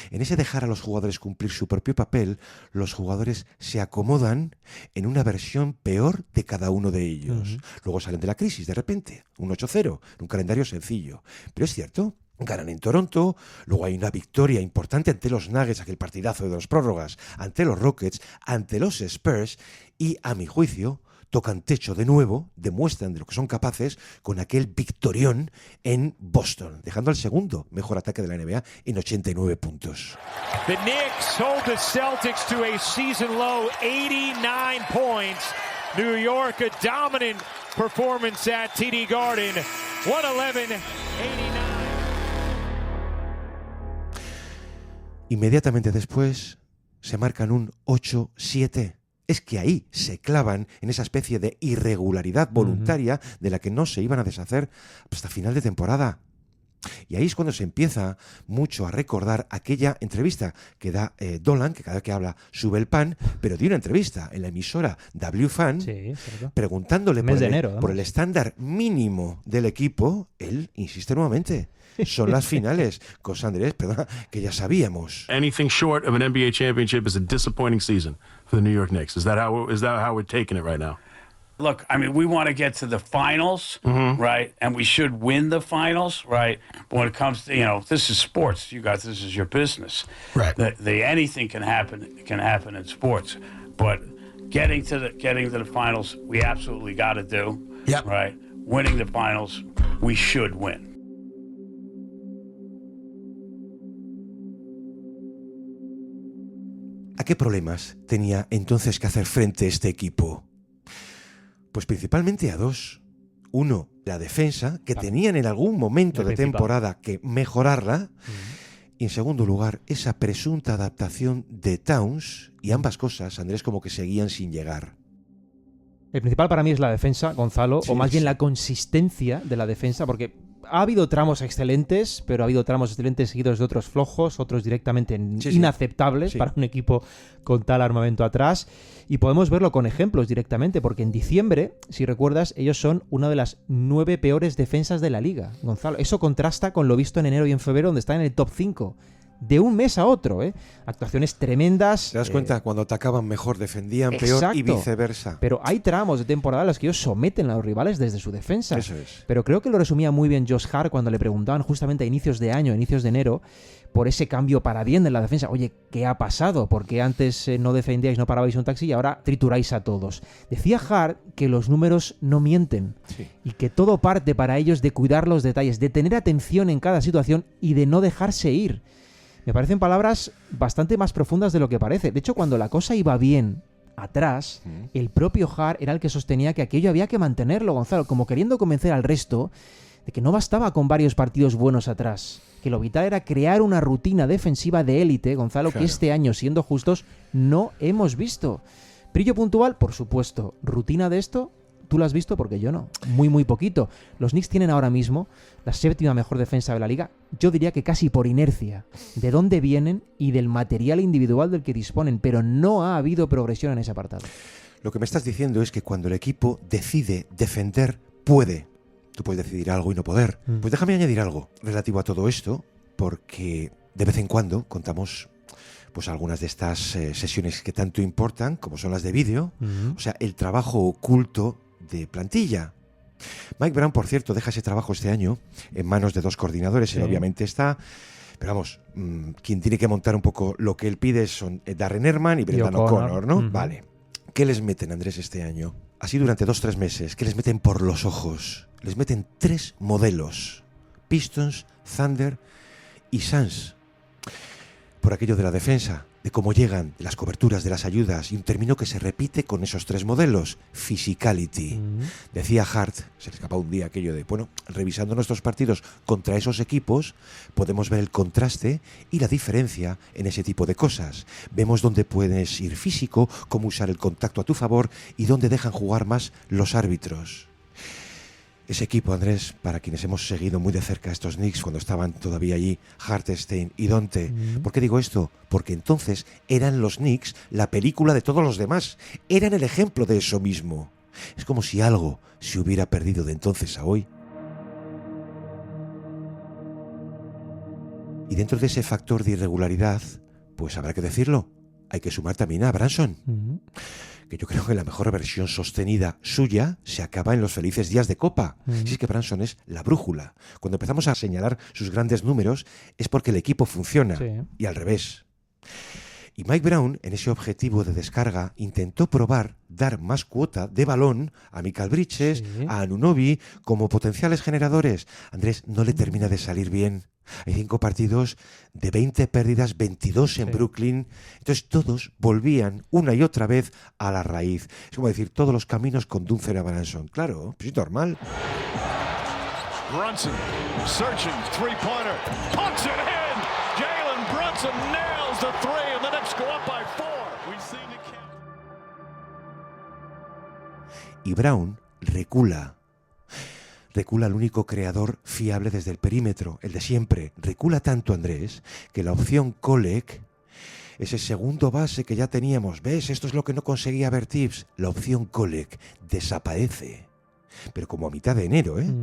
En ese dejar a los jugadores cumplir su propio papel, los jugadores se acomodan en una versión peor de cada uno de ellos. Luego salen de la crisis de repente, un 8-0, en un calendario sencillo. Pero es cierto, ganan en Toronto, luego hay una victoria importante ante los Nuggets, aquel partidazo de las prórrogas, ante los Rockets, ante los Spurs y, a mi juicio, tocan techo de nuevo, demuestran de lo que son capaces con aquel victorión en Boston, dejando al segundo mejor ataque de la NBA en 89 puntos. The Knicks hold the Celtics to a season low 89 points. New York a dominant performance at TD Garden, 111-89. Inmediatamente después se marcan un 8-7. Es que ahí se clavan en esa especie de irregularidad voluntaria de la que no se iban a deshacer hasta final de temporada. Y ahí es cuando se empieza mucho a recordar aquella entrevista que da Dolan, que cada vez que habla sube el pan, pero dio una entrevista en la emisora WFAN, preguntándole por el estándar mínimo del equipo. Él insiste nuevamente. Son las finales. Cosa, Andrés, perdona, que ya sabíamos. Anything short of an NBA championship is a disappointing season for the New York Knicks. Is that how we're taking it right now? Look, I mean, we want to get to the finals, right? And we should win the finals, right? But when it comes to, this is sports. You guys, this is your business. Right. Anything can happen in sports. But getting to the finals, we absolutely got to do. Yep. Right? Winning the finals, we should win. ¿A qué problemas tenía entonces que hacer frente este equipo? Pues principalmente a 2. Uno, la defensa, que tenían en algún momento de temporada que mejorarla. Y en segundo lugar, esa presunta adaptación de Towns. Y ambas cosas, Andrés, como que seguían sin llegar. El principal para mí es la defensa, Gonzalo, o más bien la consistencia de la defensa, porque ha habido tramos excelentes, pero ha habido tramos excelentes seguidos de otros flojos, otros directamente inaceptables para un equipo con tal armamento atrás. Y podemos verlo con ejemplos directamente, porque en diciembre, si recuerdas, ellos son una de las 9 peores defensas de la liga, Gonzalo. Eso contrasta con lo visto en enero y en febrero, donde están en el top 5. De un mes a otro, actuaciones tremendas. ¿Te das cuenta? Cuando atacaban mejor, defendían peor y viceversa. Pero hay tramos de temporada en los que ellos someten a los rivales desde su defensa. Eso es. Pero creo que lo resumía muy bien Josh Hart cuando le preguntaban justamente a inicios de año, a inicios de enero, por ese cambio para bien de la defensa. Oye, ¿qué ha pasado? Porque antes no defendíais, no parabais un taxi y ahora trituráis a todos. Decía Hart que los números no mienten y que todo parte para ellos de cuidar los detalles, de tener atención en cada situación y de no dejarse ir. Me parecen palabras bastante más profundas de lo que parece. De hecho, cuando la cosa iba bien atrás, el propio Hart era el que sostenía que aquello había que mantenerlo, Gonzalo, como queriendo convencer al resto de que no bastaba con varios partidos buenos atrás, que lo vital era crear una rutina defensiva de élite, Gonzalo, que este año, siendo justos, no hemos visto. Brillo puntual, por supuesto. Rutina de esto, tú lo has visto porque yo no. Muy, muy poquito. Los Knicks tienen ahora mismo la 7ª mejor defensa de la liga. Yo diría que casi por inercia. De dónde vienen y del material individual del que disponen. Pero no ha habido progresión en ese apartado. Lo que me estás diciendo es que cuando el equipo decide defender, puede. Tú puedes decidir algo y no poder. Pues déjame añadir algo relativo a todo esto, porque de vez en cuando contamos pues algunas de estas sesiones que tanto importan, como son las de vídeo, o sea, el trabajo oculto de plantilla. Mike Brown, por cierto, deja ese trabajo este año en manos de 2 coordinadores. Él obviamente está, pero vamos, quien tiene que montar un poco lo que él pide son Darren Erman y Brendan O'Connor, ¿no? Vale. ¿Qué les meten, Andrés, este año? Así durante 2-3 meses. ¿Qué les meten por los ojos? Les meten 3 modelos. Pistons, Thunder y Suns. Por aquello de la defensa, de cómo llegan, de las coberturas, de las ayudas, y un término que se repite con esos 3 modelos, physicality. Decía Hart, se le escapó un día aquello de, bueno, revisando nuestros partidos contra esos equipos, podemos ver el contraste y la diferencia en ese tipo de cosas. Vemos dónde puedes ir físico, cómo usar el contacto a tu favor y dónde dejan jugar más los árbitros. Ese equipo, Andrés, para quienes hemos seguido muy de cerca a estos Knicks cuando estaban todavía allí Hartenstein y Donte. ¿Por qué digo esto? Porque entonces eran los Knicks la película de todos los demás. Eran el ejemplo de eso mismo. Es como si algo se hubiera perdido de entonces a hoy. Y dentro de ese factor de irregularidad, pues habrá que decirlo, hay que sumar también a Branson. Que yo creo que la mejor versión sostenida suya se acaba en los felices días de Copa. Si es que Branson es la brújula. Cuando empezamos a señalar sus grandes números es porque el equipo funciona, y al revés. Y Mike Brown, en ese objetivo de descarga, intentó probar dar más cuota de balón a Mikal Bridges, a Anunoby, como potenciales generadores. Andrés, no le termina de salir bien. Hay 5 partidos de 20 pérdidas, 22 en Brooklyn. Entonces todos volvían una y otra vez a la raíz. Es como decir, todos los caminos conducen a Branson. Claro, pues es normal. Brunson, searching, three-pointer, punts it in! Jalen Brunson nails the three, and the Knicks go up by 4. We've seen the count. Y Brown recula. Recula el único creador fiable desde el perímetro, el de siempre. Recula tanto, Andrés, que la opción Kolek, ese segundo base que ya teníamos, ¿ves? Esto es lo que no conseguía Bertips. La opción Kolek desaparece. Pero como a mitad de enero, ¿eh?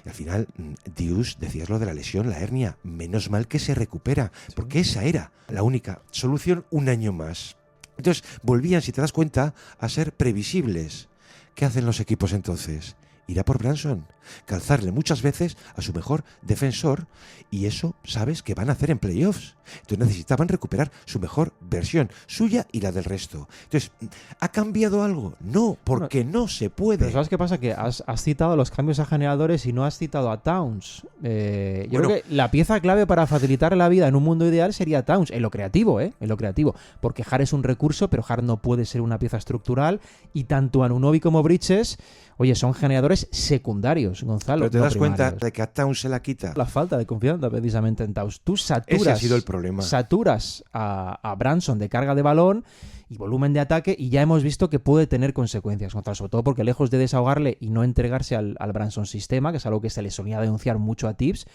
Y al final, Dius, decías lo de la lesión, la hernia. Menos mal que se recupera, porque esa era la única solución un año más. Entonces, volvían, si te das cuenta, a ser previsibles. ¿Qué hacen los equipos entonces? Ir a por Branson, calzarle muchas veces a su mejor defensor, y eso sabes que van a hacer en playoffs. Entonces necesitaban recuperar su mejor versión, suya y la del resto. Entonces, ¿ha cambiado algo? No, porque no se puede. Pero ¿sabes qué pasa? Que has citado los cambios a generadores y no has citado a Towns. Yo creo que la pieza clave para facilitar la vida en un mundo ideal sería Towns, en lo creativo, En lo creativo. Porque Hart es un recurso, pero Hart no puede ser una pieza estructural, y tanto Anunoby como Bridges, oye, son generadores secundarios, Gonzalo. Pero te das cuenta de que a Towns se la quita. La falta de confianza precisamente en Towns. Tú saturas, ese ha sido el problema. Saturas a Branson de carga de balón y volumen de ataque, y ya hemos visto que puede tener consecuencias, Gonzalo, sobre todo porque lejos de desahogarle y no entregarse al Branson sistema, que es algo que se le solía denunciar mucho a Tibbs,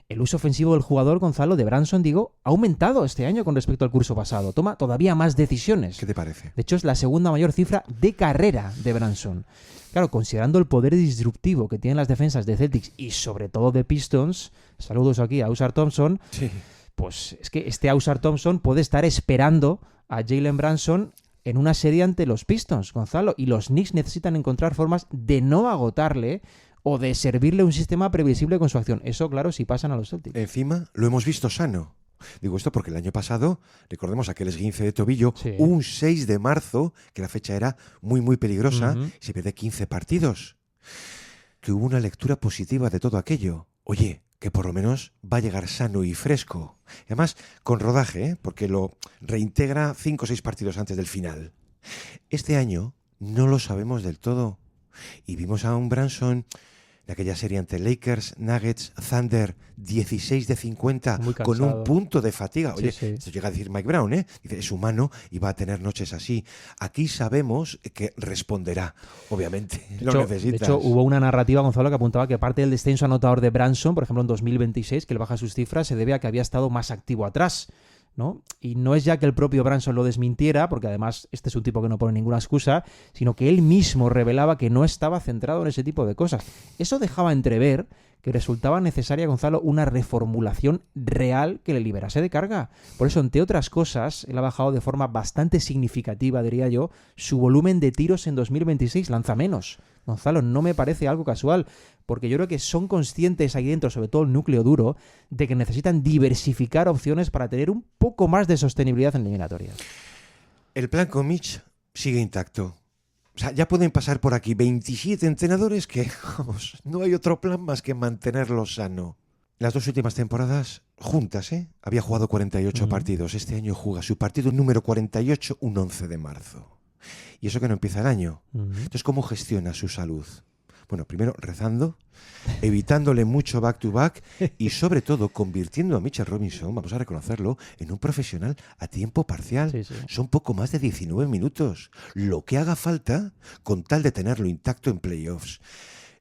el uso ofensivo del jugador, Gonzalo, de Branson, digo, ha aumentado este año con respecto al curso pasado. Toma todavía más decisiones. ¿Qué te parece? De hecho, es la segunda mayor cifra de carrera de Branson. Claro, considerando el poder disruptivo que tienen las defensas de Celtics y sobre todo de Pistons, saludos aquí a Ausar Thompson, pues es que este Ausar Thompson puede estar esperando a Jalen Branson en una serie ante los Pistons, Gonzalo, y los Knicks necesitan encontrar formas de no agotarle o de servirle un sistema previsible con su acción. Eso, claro, si pasan a los Celtics. Encima, lo hemos visto sano. Digo esto porque el año pasado, recordemos aquel esguince de tobillo, un 6 de marzo, que la fecha era muy, muy peligrosa, se pierde 15 partidos. Que hubo una lectura positiva de todo aquello. Oye, que por lo menos va a llegar sano y fresco. Y además, con rodaje, porque lo reintegra 5 o 6 partidos antes del final. Este año no lo sabemos del todo. Y vimos a un Branson de aquella serie ante Lakers, Nuggets, Thunder, 16 de 50, con un punto de fatiga. Oye, esto llega a decir Mike Brown, Dice, es humano y va a tener noches así. Aquí sabemos que responderá, obviamente. Lo necesitas. De hecho, hubo una narrativa, Gonzalo, que apuntaba que parte del descenso anotador de Branson, por ejemplo, en 2026, que él baja sus cifras, se debe a que había estado más activo atrás, ¿no? Y no es ya que el propio Branson lo desmintiera, porque además este es un tipo que no pone ninguna excusa, sino que él mismo revelaba que no estaba centrado en ese tipo de cosas. Eso dejaba entrever que resultaba necesaria, Gonzalo, una reformulación real que le liberase de carga. Por eso, entre otras cosas, él ha bajado de forma bastante significativa, diría yo, su volumen de tiros en 2026, lanza menos. Gonzalo, no me parece algo casual, porque yo creo que son conscientes ahí dentro, sobre todo el núcleo duro, de que necesitan diversificar opciones para tener un poco más de sostenibilidad en eliminatorias. El plan con Mitch sigue intacto. O sea, ya pueden pasar por aquí 27 entrenadores que, vamos, no hay otro plan más que mantenerlo sano. Las 2 últimas temporadas juntas, había jugado 48 partidos. Este año juega su partido número 48 un 11 de marzo. Y eso que no empieza el año. Entonces, ¿cómo gestiona su salud? Bueno, primero rezando, evitándole mucho back-to-back y sobre todo convirtiendo a Mitchell Robinson, vamos a reconocerlo, en un profesional a tiempo parcial. Son poco más de 19 minutos. Lo que haga falta con tal de tenerlo intacto en playoffs.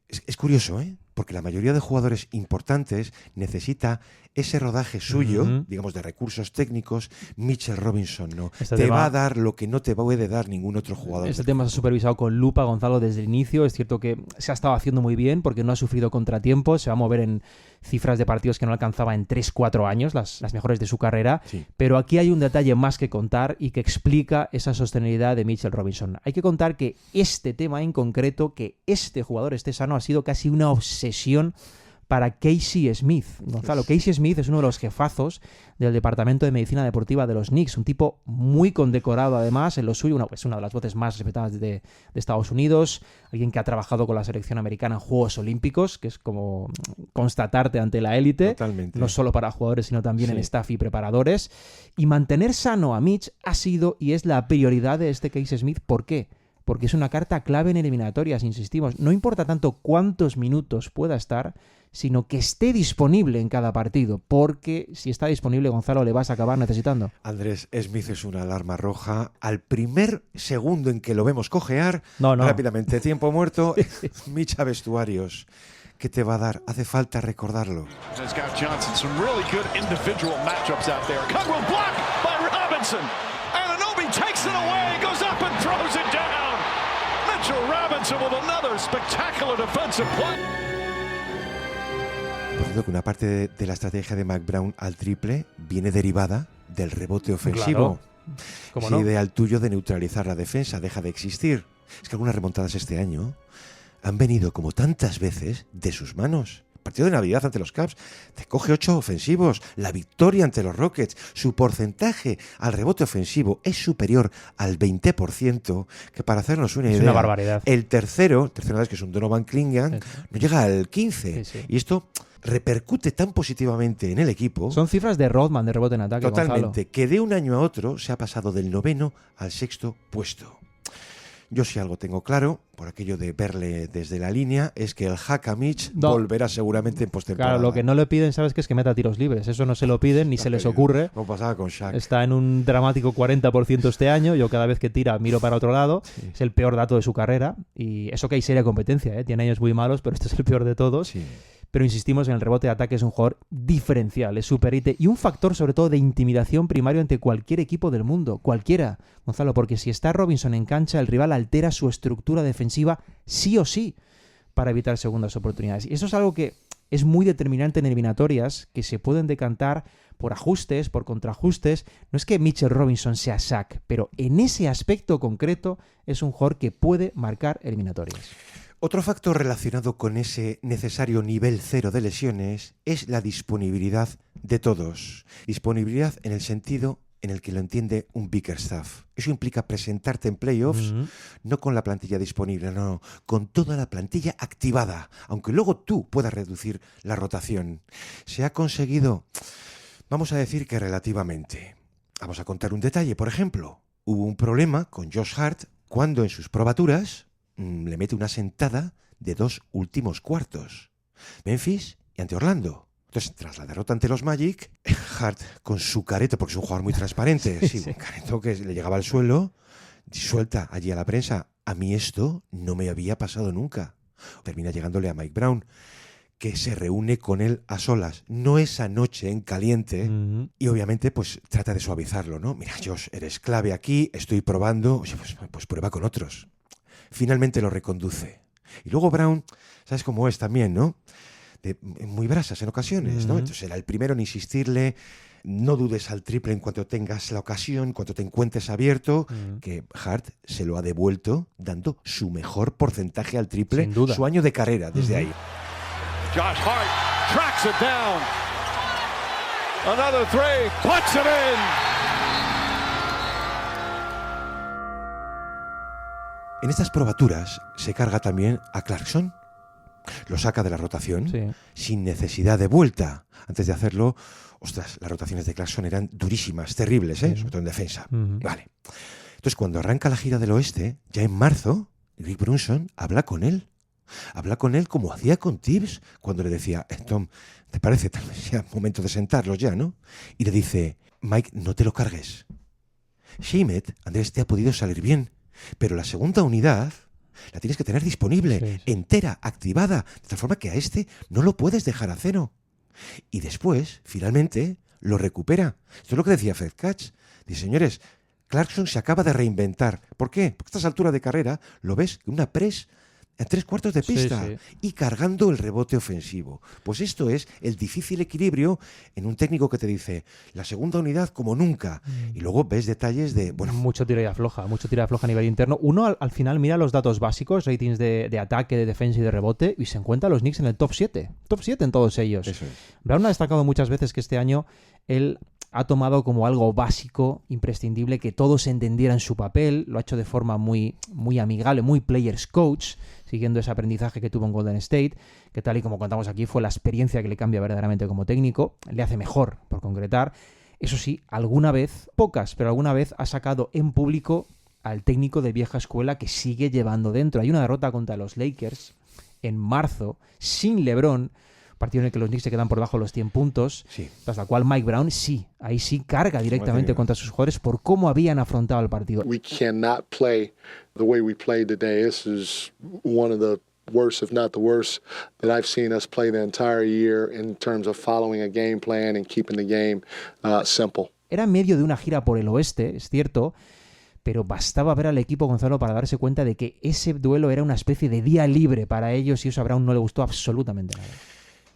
Es curioso, ¿eh? Porque la mayoría de jugadores importantes necesita ese rodaje suyo, digamos, de recursos técnicos. Mitchell Robinson no. Te va a dar lo que no te puede dar ningún otro jugador. Este tema se ha supervisado con lupa, Gonzalo, desde el inicio. Es cierto que se ha estado haciendo muy bien porque no ha sufrido contratiempos. Se va a mover en cifras de partidos que no alcanzaba en 3-4 años, las mejores de su carrera. Sí. Pero aquí hay un detalle más que contar y que explica esa sostenibilidad de Mitchell Robinson. Hay que contar que este tema en concreto, que este jugador esté sano, ha sido casi una obsesión para Casey Smith. Gonzalo, Casey Smith es uno de los jefazos del Departamento de Medicina Deportiva de los Knicks, un tipo muy condecorado además en lo suyo, es una de las voces más respetadas de Estados Unidos, alguien que ha trabajado con la selección americana en Juegos Olímpicos, que es como constatarte ante la élite, no solo para jugadores, sino también en staff y preparadores. Y mantener sano a Mitch ha sido y es la prioridad de este Casey Smith. ¿Por qué? Porque es una carta clave en eliminatorias, insistimos. No importa tanto cuántos minutos pueda estar, sino que esté disponible en cada partido, porque si está disponible, Gonzalo, le vas a acabar necesitando. Andrés, Smith es una alarma roja. Al primer segundo en que lo vemos cojear, rápidamente, tiempo muerto, Mitch a vestuarios. ¿Qué te va a dar? Hace falta recordarlo. Scott Johnson, some really good individual matchups out there. Cutwell blocked by Robinson. Anunoby takes it away, goes up and throws it down. Mitchell Robinson with another spectacular defensive play. Por cierto, que una parte de la estrategia de Mike Brown al triple viene derivada del rebote ofensivo. Claro. ¿Cómo Ese no? ideal tuyo de neutralizar la defensa deja de existir. Es que algunas remontadas este año han venido, como tantas veces, de sus manos. El partido de Navidad ante los Cavs te coge 8 ofensivos. La victoria ante los Rockets, su porcentaje al rebote ofensivo es superior al 20%, que para hacernos una idea... Es una barbaridad. El tercero que es un Donovan Clingan, no llega al 15%. Sí. Y esto repercute tan positivamente en el equipo. Son cifras de Rodman de rebote en ataque. Totalmente. Gonzalo. Que de un año a otro se ha pasado del 9º al 6º puesto. Yo si algo tengo claro, por aquello de verle desde la línea, es que el Hack a Mitch volverá seguramente en postemporada. Claro, lo que no le piden, ¿sabes qué? Es que meta tiros libres. Eso no se lo piden ni se les ocurre. Como pasaba con Shaq. Está en un dramático 40% este año. Yo cada vez que tira miro para otro lado. Sí. Es el peor dato de su carrera. Y eso que hay seria competencia, ¿eh? Tiene años muy malos, pero este es el peor de todos. Sí. Pero insistimos en el rebote de ataque, es un jugador diferencial, es superite y un factor sobre todo de intimidación primario ante cualquier equipo del mundo, cualquiera, Gonzalo, porque si está Robinson en cancha, el rival altera su estructura defensiva sí o sí para evitar segundas oportunidades. Y eso es algo que es muy determinante en eliminatorias, que se pueden decantar por ajustes, por contraajustes. No es que Mitchell Robinson sea Shaq, pero en ese aspecto concreto es un jugador que puede marcar eliminatorias. Otro factor relacionado con ese necesario nivel cero de lesiones es la disponibilidad de todos. Disponibilidad en el sentido en el que lo entiende un Bickerstaff. Eso implica presentarte en playoffs no con la plantilla disponible, no, con toda la plantilla activada, aunque luego tú puedas reducir la rotación. Se ha conseguido, vamos a decir que relativamente. Vamos a contar un detalle, por ejemplo. Hubo un problema con Josh Hart cuando en sus probaturas le mete una sentada de 2 últimos cuartos. Memphis y ante Orlando. Entonces, tras la derrota ante los Magic, Hart, con su careto, porque es un jugador muy transparente, un careto que le llegaba al suelo, suelta allí a la prensa: a mí esto no me había pasado nunca. Termina llegándole a Mike Brown, que se reúne con él a solas, no esa noche en caliente, y obviamente pues trata de suavizarlo, ¿no? Mira, Josh, eres clave aquí, estoy probando, oye, pues prueba con otros. Finalmente lo reconduce. Y luego Brown, ¿sabes cómo es también, no? Muy brasas en ocasiones, ¿no? Entonces era el primero en insistirle: no dudes al triple en cuanto tengas la ocasión, en cuanto te encuentres abierto, que Hart se lo ha devuelto dando su mejor porcentaje al triple, sin duda, su año de carrera desde ahí. Josh Hart tracks it down. Another three, puts it in. En estas probaturas se carga también a Clarkson. Lo saca de la rotación sin necesidad de vuelta. Antes de hacerlo, ostras, las rotaciones de Clarkson eran durísimas, terribles, sobre todo en defensa. Vale. Entonces, cuando arranca la gira del oeste, ya en marzo, Rick Brunson habla con él. Habla con él como hacía con Tibbs, cuando le decía: Tom, ¿te parece tal vez ya momento de sentarlos ya, no? Y le dice: Mike, no te lo cargues. Shamet, Andrés, te ha podido salir bien, pero la segunda unidad La tienes que tener disponible, entera, activada, de tal forma que a este no lo puedes dejar a cero. Y después, finalmente, lo recupera. Esto es lo que decía Fred Katz. Dice, señores, Clarkson se acaba de reinventar. ¿Por qué? Porque a estas alturas de carrera lo ves que una press a 3/4 de pista y cargando el rebote ofensivo. Pues esto es el difícil equilibrio en un técnico que te dice la segunda unidad como nunca. Y luego ves detalles de... bueno, mucho tira y afloja a nivel interno. Uno al final mira los datos básicos, ratings de ataque, de defensa y de rebote, y se encuentra a los Knicks en el top 7. Top 7 en todos ellos. Eso es. Brown ha destacado muchas veces que este año él ha tomado como algo básico, imprescindible, que todos entendieran su papel. Lo ha hecho de forma muy, muy amigable, muy players coach, siguiendo ese aprendizaje que tuvo en Golden State, que tal y como contamos aquí fue la experiencia que le cambia verdaderamente como técnico, le hace mejor, por concretar. Eso sí, alguna vez, pocas, pero alguna vez ha sacado en público al técnico de vieja escuela que sigue llevando dentro. Hay una derrota contra los Lakers en marzo, sin LeBron, partido en el que los Knicks se quedan por debajo de los 100 puntos, tras la cual Mike Brown ahí sí carga directamente contra sus jugadores por cómo habían afrontado el partido. We cannot play the way we played today. This is one of the worst, if not the worst, that I've seen us play the entire year in terms of following a game plan and keeping the game simple. Era en medio de una gira por el oeste, es cierto, pero bastaba ver al equipo, Gonzalo, para darse cuenta de que ese duelo era una especie de día libre para ellos y eso a Brown no le gustó absolutamente nada.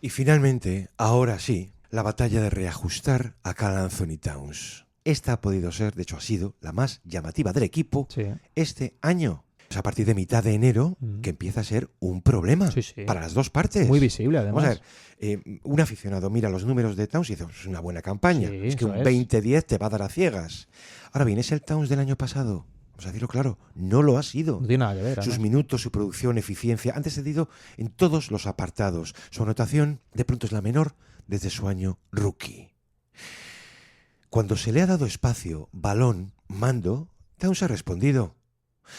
Y finalmente, ahora sí, la batalla de reajustar a Karl Anthony Towns. Esta ha podido ser, de hecho ha sido, la más llamativa del equipo este año. Es a partir de mitad de enero que empieza a ser un problema para las dos partes. Muy visible, además. Vamos a ver, un aficionado mira los números de Towns y dice, es una buena campaña. Es que un 20-10 te va a dar a ciegas. Ahora bien, ¿es el Towns del año pasado? Vamos a decirlo claro, no lo ha sido. No tiene nada que ver. Sus minutos, su producción, eficiencia, han descendido en todos los apartados. Su anotación, de pronto, es la menor desde su año rookie. Cuando se le ha dado espacio, balón, mando, Towns ha respondido.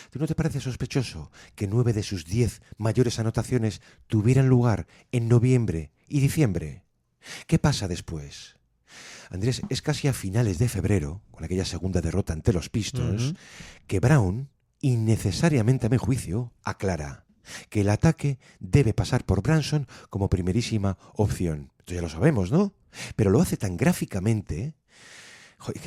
¿Tú no te parece sospechoso que 9 de sus 10 mayores anotaciones tuvieran lugar en noviembre y diciembre? ¿Qué pasa después? Andrés, es casi a finales de febrero, con aquella segunda derrota ante los Pistons, que Brown, innecesariamente a mi juicio, aclara que el ataque debe pasar por Branson como primerísima opción. Esto ya lo sabemos, ¿no? Pero lo hace tan gráficamente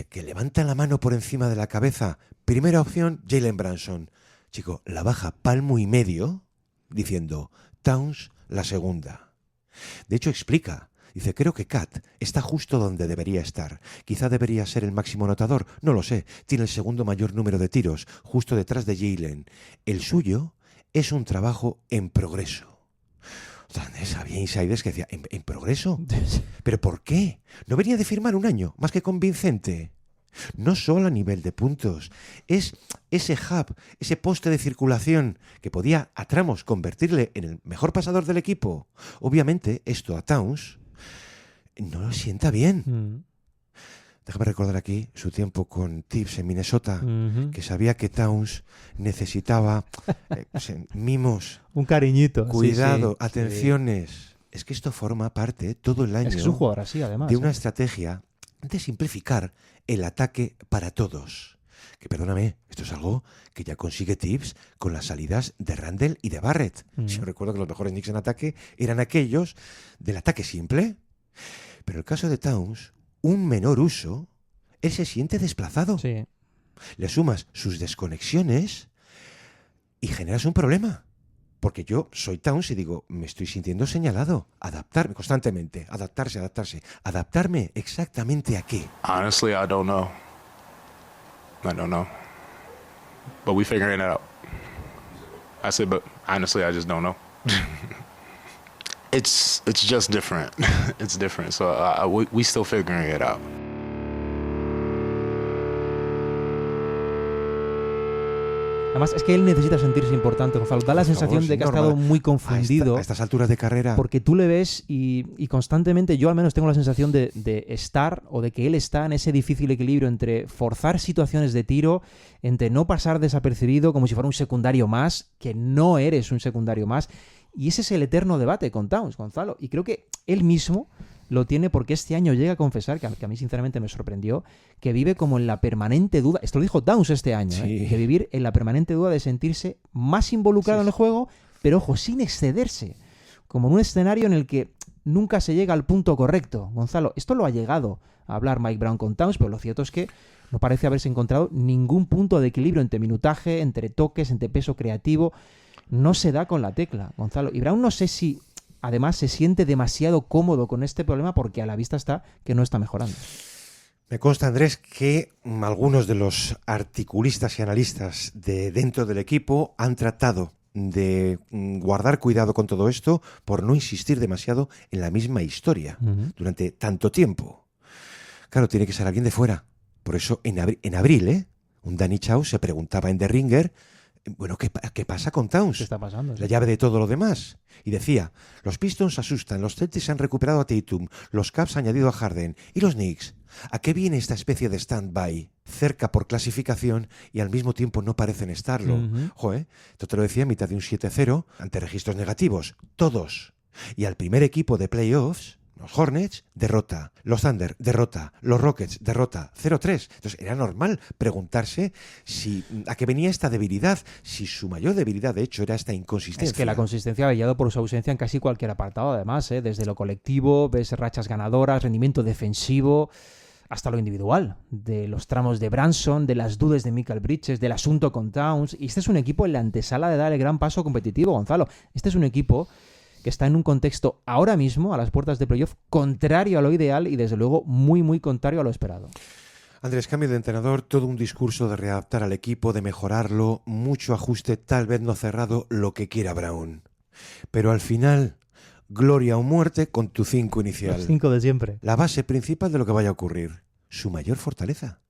que levanta la mano por encima de la cabeza. Primera opción, Jalen Branson. Chico, la baja palmo y medio, diciendo Towns la segunda. De hecho, explica. Dice, creo que Cat está justo donde debería estar. Quizá debería ser el máximo anotador, no lo sé. Tiene el segundo mayor número de tiros, justo detrás de Jalen. El suyo es un trabajo en progreso. Había insiders que decían, ¿en progreso? ¿Pero por qué? No venía de firmar un año, más que convincente. No solo a nivel de puntos, es ese hub, ese poste de circulación que podía a tramos convertirle en el mejor pasador del equipo. Obviamente, esto a Towns no lo sienta bien. Déjame recordar aquí su tiempo con Tibbs en Minnesota, que sabía que Towns necesitaba mimos, un cariñito, cuidado, atenciones. Sí. Es que esto forma parte todo el año es un jugador así, además, de una estrategia de simplificar el ataque para todos. Que perdóname, esto es algo que ya consigue Tibbs con las salidas de Randle y de Barrett. Yo recuerdo que los mejores Knicks en ataque eran aquellos del ataque simple. Pero el caso de Towns, un menor uso, él se siente desplazado. Le sumas sus desconexiones y generas un problema. Porque yo soy Towns y digo, me estoy sintiendo señalado. Adaptarme constantemente, adaptarse. ¿Adaptarme exactamente a qué? Honestly, I don't know. But we figuring it out. I said, but honestly, I just don't know. It's just different. It's different. So we still figuring it out. Además, es que él necesita sentirse importante, Gonzalo. Da la sensación de que ha estado muy confundido. A estas alturas de carrera. Porque tú le ves y constantemente, yo al menos tengo la sensación de estar, o de que él está en ese difícil equilibrio entre forzar situaciones de tiro, entre no pasar desapercibido como si fuera un secundario más, que no eres un secundario más. Y ese es el eterno debate con Towns, Gonzalo. Y creo que él mismo lo tiene porque este año llega a confesar, que a mí sinceramente me sorprendió, que vive como en la permanente duda, esto lo dijo Towns este año, Sí. que vivir en la permanente duda de sentirse más involucrado en el juego, pero ojo, sin excederse, como en un escenario en el que nunca se llega al punto correcto. Gonzalo, esto lo ha llegado a hablar Mike Brown con Towns, pero lo cierto es que no parece haberse encontrado ningún punto de equilibrio entre minutaje, entre toques, entre peso creativo. No se da con la tecla, Gonzalo. Y Brown no sé si además se siente demasiado cómodo con este problema porque a la vista está que no está mejorando. Me consta, Andrés, que algunos de los articulistas y analistas de dentro del equipo han tratado de guardar cuidado con todo esto por no insistir demasiado en la misma historia durante tanto tiempo. Claro, tiene que ser alguien de fuera. Por eso en abril, un Danny Chau se preguntaba en The Ringer, bueno, ¿qué pasa con Towns? ¿Qué está pasando? La llave de todo lo demás. Y decía, los Pistons asustan, los Celtics han recuperado a Tatum, los Cavs han añadido a Harden, ¿y los Knicks? ¿A qué viene esta especie de stand-by? Cerca por clasificación y al mismo tiempo no parecen estarlo. Joder, esto te lo decía en mitad de un 7-0 ante registros negativos, todos. Y al primer equipo de playoffs, los Hornets, derrota. Los Thunder, derrota. Los Rockets, derrota. 0-3. Entonces era normal preguntarse a qué venía esta debilidad, si su mayor debilidad, de hecho, era esta inconsistencia. Es que la consistencia ha brillado por su ausencia en casi cualquier apartado, además, desde lo colectivo, ves rachas ganadoras, rendimiento defensivo, hasta lo individual, de los tramos de Branson, de las dudas de Michael Bridges, del asunto con Towns. Y este es un equipo en la antesala de dar el gran paso competitivo, Gonzalo. Este es un equipo que está en un contexto ahora mismo, a las puertas de playoff, contrario a lo ideal y desde luego muy, muy contrario a lo esperado. Andrés, cambio de entrenador, todo un discurso de readaptar al equipo, de mejorarlo, mucho ajuste, tal vez no cerrado, lo que quiera Brown. Pero al final, gloria o muerte con tu 5 inicial. Los 5 de siempre. La base principal de lo que vaya a ocurrir. Su mayor fortaleza.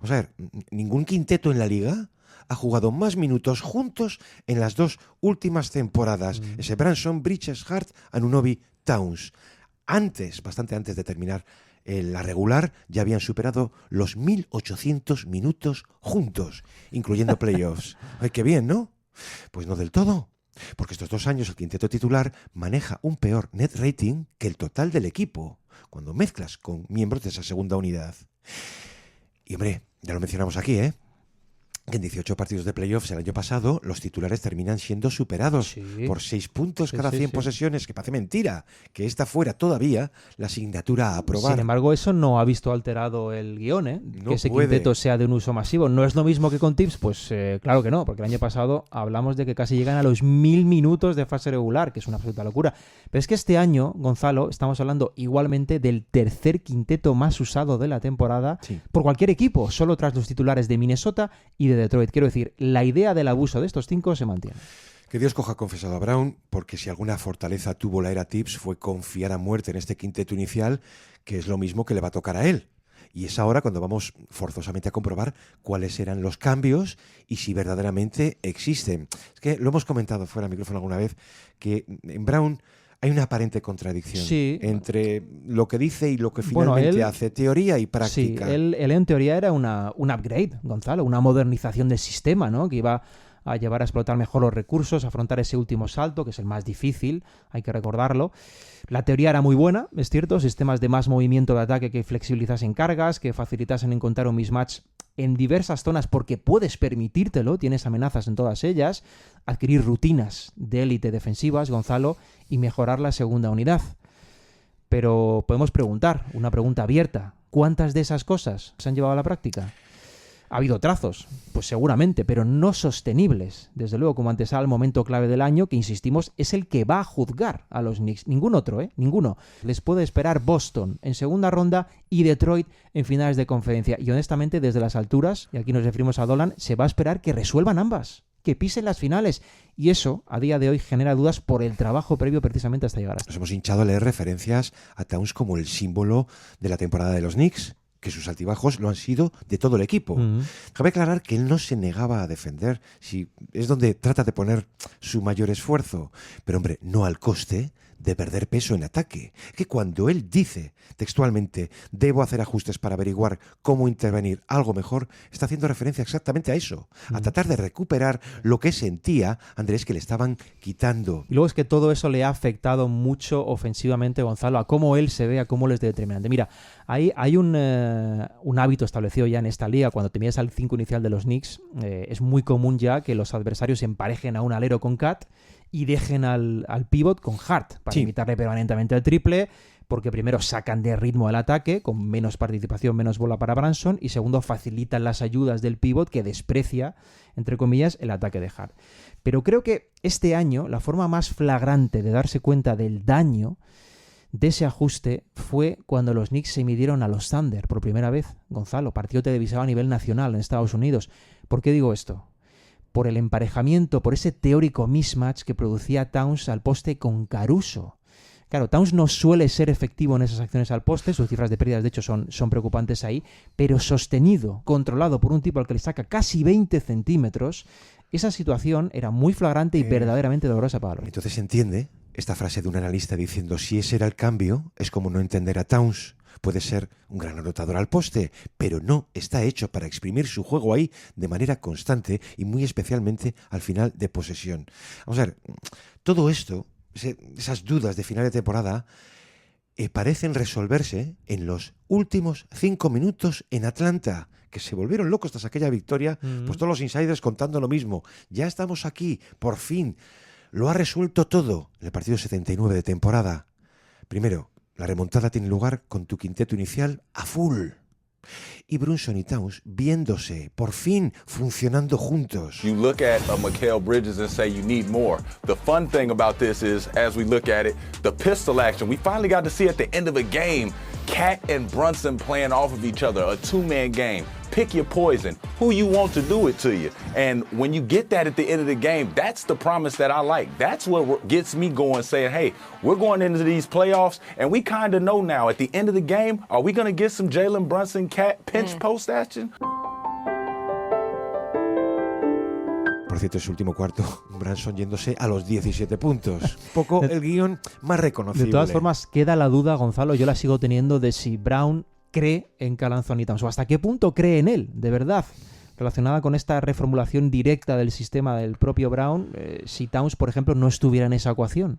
Vamos a ver, ningún quinteto en la liga ha jugado más minutos juntos en las 2 últimas temporadas. Ese Branson, Bridges, Hart, Anunoby, Towns. Bastante antes de terminar la regular, ya habían superado los 1.800 minutos juntos, incluyendo playoffs. Ay, qué bien, ¿no? Pues no del todo. Porque estos 2 años el quinteto titular maneja un peor net rating que el total del equipo, cuando mezclas con miembros de esa segunda unidad. Y hombre, ya lo mencionamos aquí, que en 18 partidos de playoffs el año pasado los titulares terminan siendo superados por 6 puntos cada 100 posesiones, que parece mentira que esta fuera todavía la asignatura a aprobar. Sin embargo, eso no ha visto alterado el guión, No que ese puede. quinteto sea de un uso masivo. ¿No es lo mismo que con Tips? Pues claro que no, porque el año pasado hablamos de que casi llegan a los 1.000 minutos de fase regular, que es una absoluta locura. Pero es que este año, Gonzalo, estamos hablando igualmente del tercer quinteto más usado de la temporada por cualquier equipo, solo tras los titulares de Minnesota y de Detroit. Quiero decir, la idea del abuso de estos 5 se mantiene. Que Dios coja confesado a Brown, porque si alguna fortaleza tuvo la era Tips fue confiar a muerte en este quinteto inicial, que es lo mismo que le va a tocar a él. Y es ahora cuando vamos forzosamente a comprobar cuáles eran los cambios y si verdaderamente existen. Es que lo hemos comentado fuera de micrófono alguna vez, que en Brown hay una aparente contradicción entre lo que dice y lo que finalmente hace, teoría y práctica. Sí, él en teoría era un upgrade, Gonzalo, una modernización del sistema, ¿no? Que iba a llevar a explotar mejor los recursos, a afrontar ese último salto, que es el más difícil, hay que recordarlo. La teoría era muy buena, es cierto, sistemas de más movimiento de ataque que flexibilizasen cargas, que facilitasen encontrar un mismatch en diversas zonas porque puedes permitírtelo, tienes amenazas en todas ellas, adquirir rutinas de élite defensivas, Gonzalo, y mejorar la segunda unidad. Pero podemos preguntar, una pregunta abierta, ¿cuántas de esas cosas se han llevado a la práctica? ¿Ha habido trazos? Pues seguramente, pero no sostenibles. Desde luego, como antesala al momento clave del año, que insistimos, es el que va a juzgar a los Knicks. Ningún otro, ninguno. Les puede esperar Boston en segunda ronda y Detroit en finales de conferencia. Y honestamente, desde las alturas, y aquí nos referimos a Dolan, se va a esperar que resuelvan ambas, que pisen las finales. Y eso, a día de hoy, genera dudas por el trabajo previo precisamente hasta llegar hasta. Nos hemos hinchado a leer referencias a Towns como el símbolo de la temporada de los Knicks, que sus altibajos lo han sido de todo el equipo. Cabe aclarar que él no se negaba a defender, si es donde trata de poner su mayor esfuerzo, pero hombre, no al coste de perder peso en ataque. Que cuando él dice textualmente debo hacer ajustes para averiguar cómo intervenir algo mejor, está haciendo referencia exactamente a eso, a tratar de recuperar lo que sentía Andrés que le estaban quitando. Y luego es que todo eso le ha afectado mucho ofensivamente, Gonzalo, a cómo él se ve, a cómo él es determinante. Mira, hay un hábito establecido ya en esta liga. Cuando te miras al 5 inicial de los Knicks, es muy común ya que los adversarios emparejen a un alero con Cat y dejen al pivot con Hart para imitarle permanentemente el triple, porque primero sacan de ritmo el ataque, con menos participación, menos bola para Brunson, y segundo facilitan las ayudas del pivot que desprecia, entre comillas, el ataque de Hart. Pero creo que este año la forma más flagrante de darse cuenta del daño de ese ajuste fue cuando los Knicks se midieron a los Thunder por primera vez. Gonzalo, partido televisado a nivel nacional en Estados Unidos. ¿Por qué digo esto? Por el emparejamiento, por ese teórico mismatch que producía Towns al poste con Caruso. Claro, Towns no suele ser efectivo en esas acciones al poste, sus cifras de pérdidas de hecho son preocupantes ahí, pero sostenido, controlado por un tipo al que le saca casi 20 centímetros, esa situación era muy flagrante y verdaderamente dolorosa para los. Entonces se entiende esta frase de un analista diciendo si ese era el cambio, es como no entender a Towns. Puede ser un gran anotador al poste, pero no está hecho para exprimir su juego ahí de manera constante y muy especialmente al final de posesión. Vamos a ver, todo esto, esas dudas de final de temporada, parecen resolverse en los últimos 5 minutos en Atlanta, que se volvieron locos tras aquella victoria, pues todos los insiders contando lo mismo. Ya estamos aquí, por fin. Lo ha resuelto todo en el partido 79 de temporada. Primero, la remontada tiene lugar con tu quinteto inicial a full. Y Brunson y Towns viéndose, por fin, funcionando juntos. You look at Mikal Bridges and say you need more. The fun thing about this is, as we look at it, the pistol action. We finally got to see at the end of a game, Cat and Brunson playing off of each other, a two-man game. Pick your poison, who you want to do it to you. And when you get that at the end of the game, that's the promise that I like. That's what gets me going, saying, hey, we're going into these playoffs, and we kind of know now, at the end of the game, are we going to get some Jalen Brunson Cat pinch post action? Por cierto, en su último cuarto, Brunson yéndose a los 17 puntos. Un poco el guión más reconocible. De todas formas, queda la duda, Gonzalo, yo la sigo teniendo, de si Brown cree en Karl Anthony Towns, o hasta qué punto cree en él, de verdad, relacionada con esta reformulación directa del sistema del propio Brown, si Towns, por ejemplo, no estuviera en esa ecuación.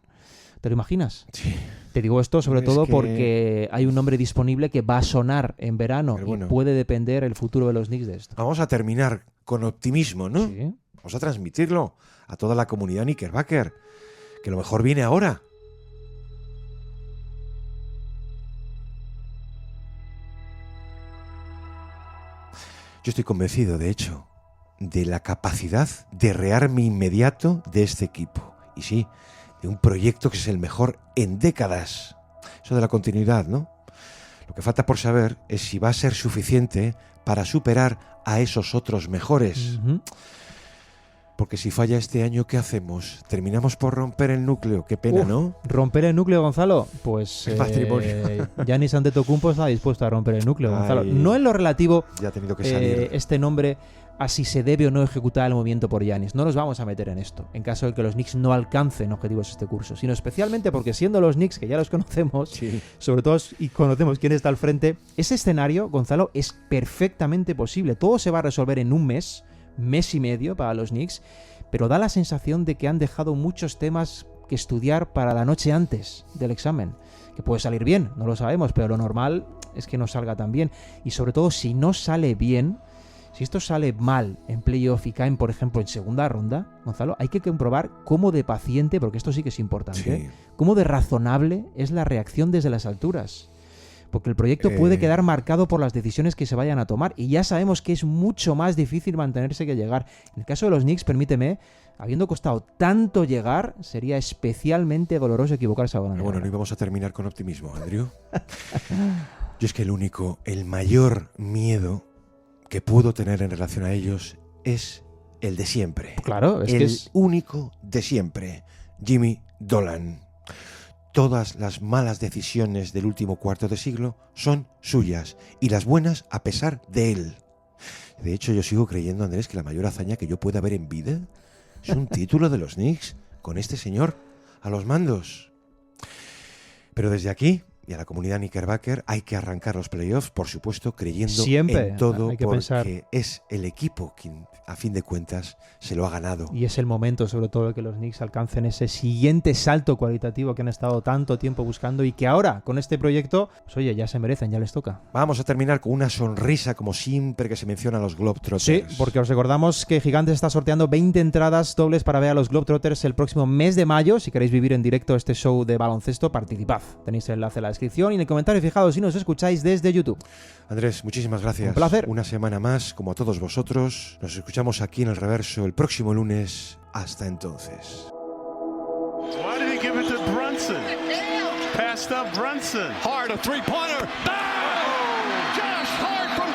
¿Te lo imaginas? Sí. Te digo esto sobre todo porque hay un nombre disponible que va a sonar en verano y puede depender el futuro de los Knicks de esto. Vamos a terminar con optimismo, ¿no? Sí. Vamos a transmitirlo a toda la comunidad Knickerbacker, que lo mejor viene ahora. Yo estoy convencido, de hecho, de la capacidad de rearme inmediato de este equipo. Y sí, de un proyecto que es el mejor en décadas. Eso de la continuidad, ¿no? Lo que falta por saber es si va a ser suficiente para superar a esos otros mejores. Porque si falla este año, ¿qué hacemos? Terminamos por romper el núcleo. Qué pena, ¿no? ¿Romper el núcleo, Gonzalo? Pues Giannis Antetokounmpo está dispuesto a romper el núcleo, Gonzalo. No en lo relativo ya ha tenido que salir. Este nombre a si se debe o no ejecutar el movimiento por Giannis. No nos vamos a meter en esto, en caso de que los Knicks no alcancen objetivos este curso, sino especialmente porque siendo los Knicks, que ya los conocemos, sobre todo y conocemos quién está al frente, ese escenario, Gonzalo, es perfectamente posible. Todo se va a resolver en un mes y medio para los Knicks, pero da la sensación de que han dejado muchos temas que estudiar para la noche antes del examen, que puede salir bien, no lo sabemos, pero lo normal es que no salga tan bien, y sobre todo si no sale bien, si esto sale mal en playoff y caen, por ejemplo, en segunda ronda, Gonzalo, hay que comprobar cómo de paciente, porque esto sí que es importante, cómo de razonable es la reacción desde las alturas. Porque el proyecto puede quedar marcado por las decisiones que se vayan a tomar, y ya sabemos que es mucho más difícil mantenerse que llegar. En el caso de los Knicks, permíteme, habiendo costado tanto llegar, sería especialmente doloroso equivocarse ahora. Bueno, no íbamos a terminar con optimismo, Andrew. Yo es que el mayor miedo que puedo tener en relación a ellos es el de siempre. Claro, es el que es único de siempre, Jimmy Dolan. Todas las malas decisiones del último cuarto de siglo son suyas, y las buenas a pesar de él. De hecho, yo sigo creyendo, Andrés, que la mayor hazaña que yo pueda ver en vida es un título de los Knicks con este señor a los mandos. Pero desde aquí y a la comunidad Knickerbacker hay que arrancar los playoffs, por supuesto, creyendo Siempre en todo, hay que porque pensar. es el equipo quien, a fin de cuentas, se lo ha ganado. Y es el momento, sobre todo, de que los Knicks alcancen ese siguiente salto cualitativo que han estado tanto tiempo buscando y que ahora, con este proyecto, pues oye, ya se merecen, ya les toca. Vamos a terminar con una sonrisa, como siempre que se menciona a los Globetrotters. Sí, porque os recordamos que Gigantes está sorteando 20 entradas dobles para ver a los Globetrotters el próximo mes de mayo. Si queréis vivir en directo este show de baloncesto, participad. Tenéis el enlace en la descripción y en el comentario fijado si nos escucháis desde YouTube. Andrés, muchísimas gracias. Un placer. Una semana más, como a todos vosotros. Nos escuchamos aquí en El Reverso el próximo lunes. Hasta entonces. Why did he give it to Brunson? Passed up Brunson. Hard, a three-pointer. Oh! Josh Hart from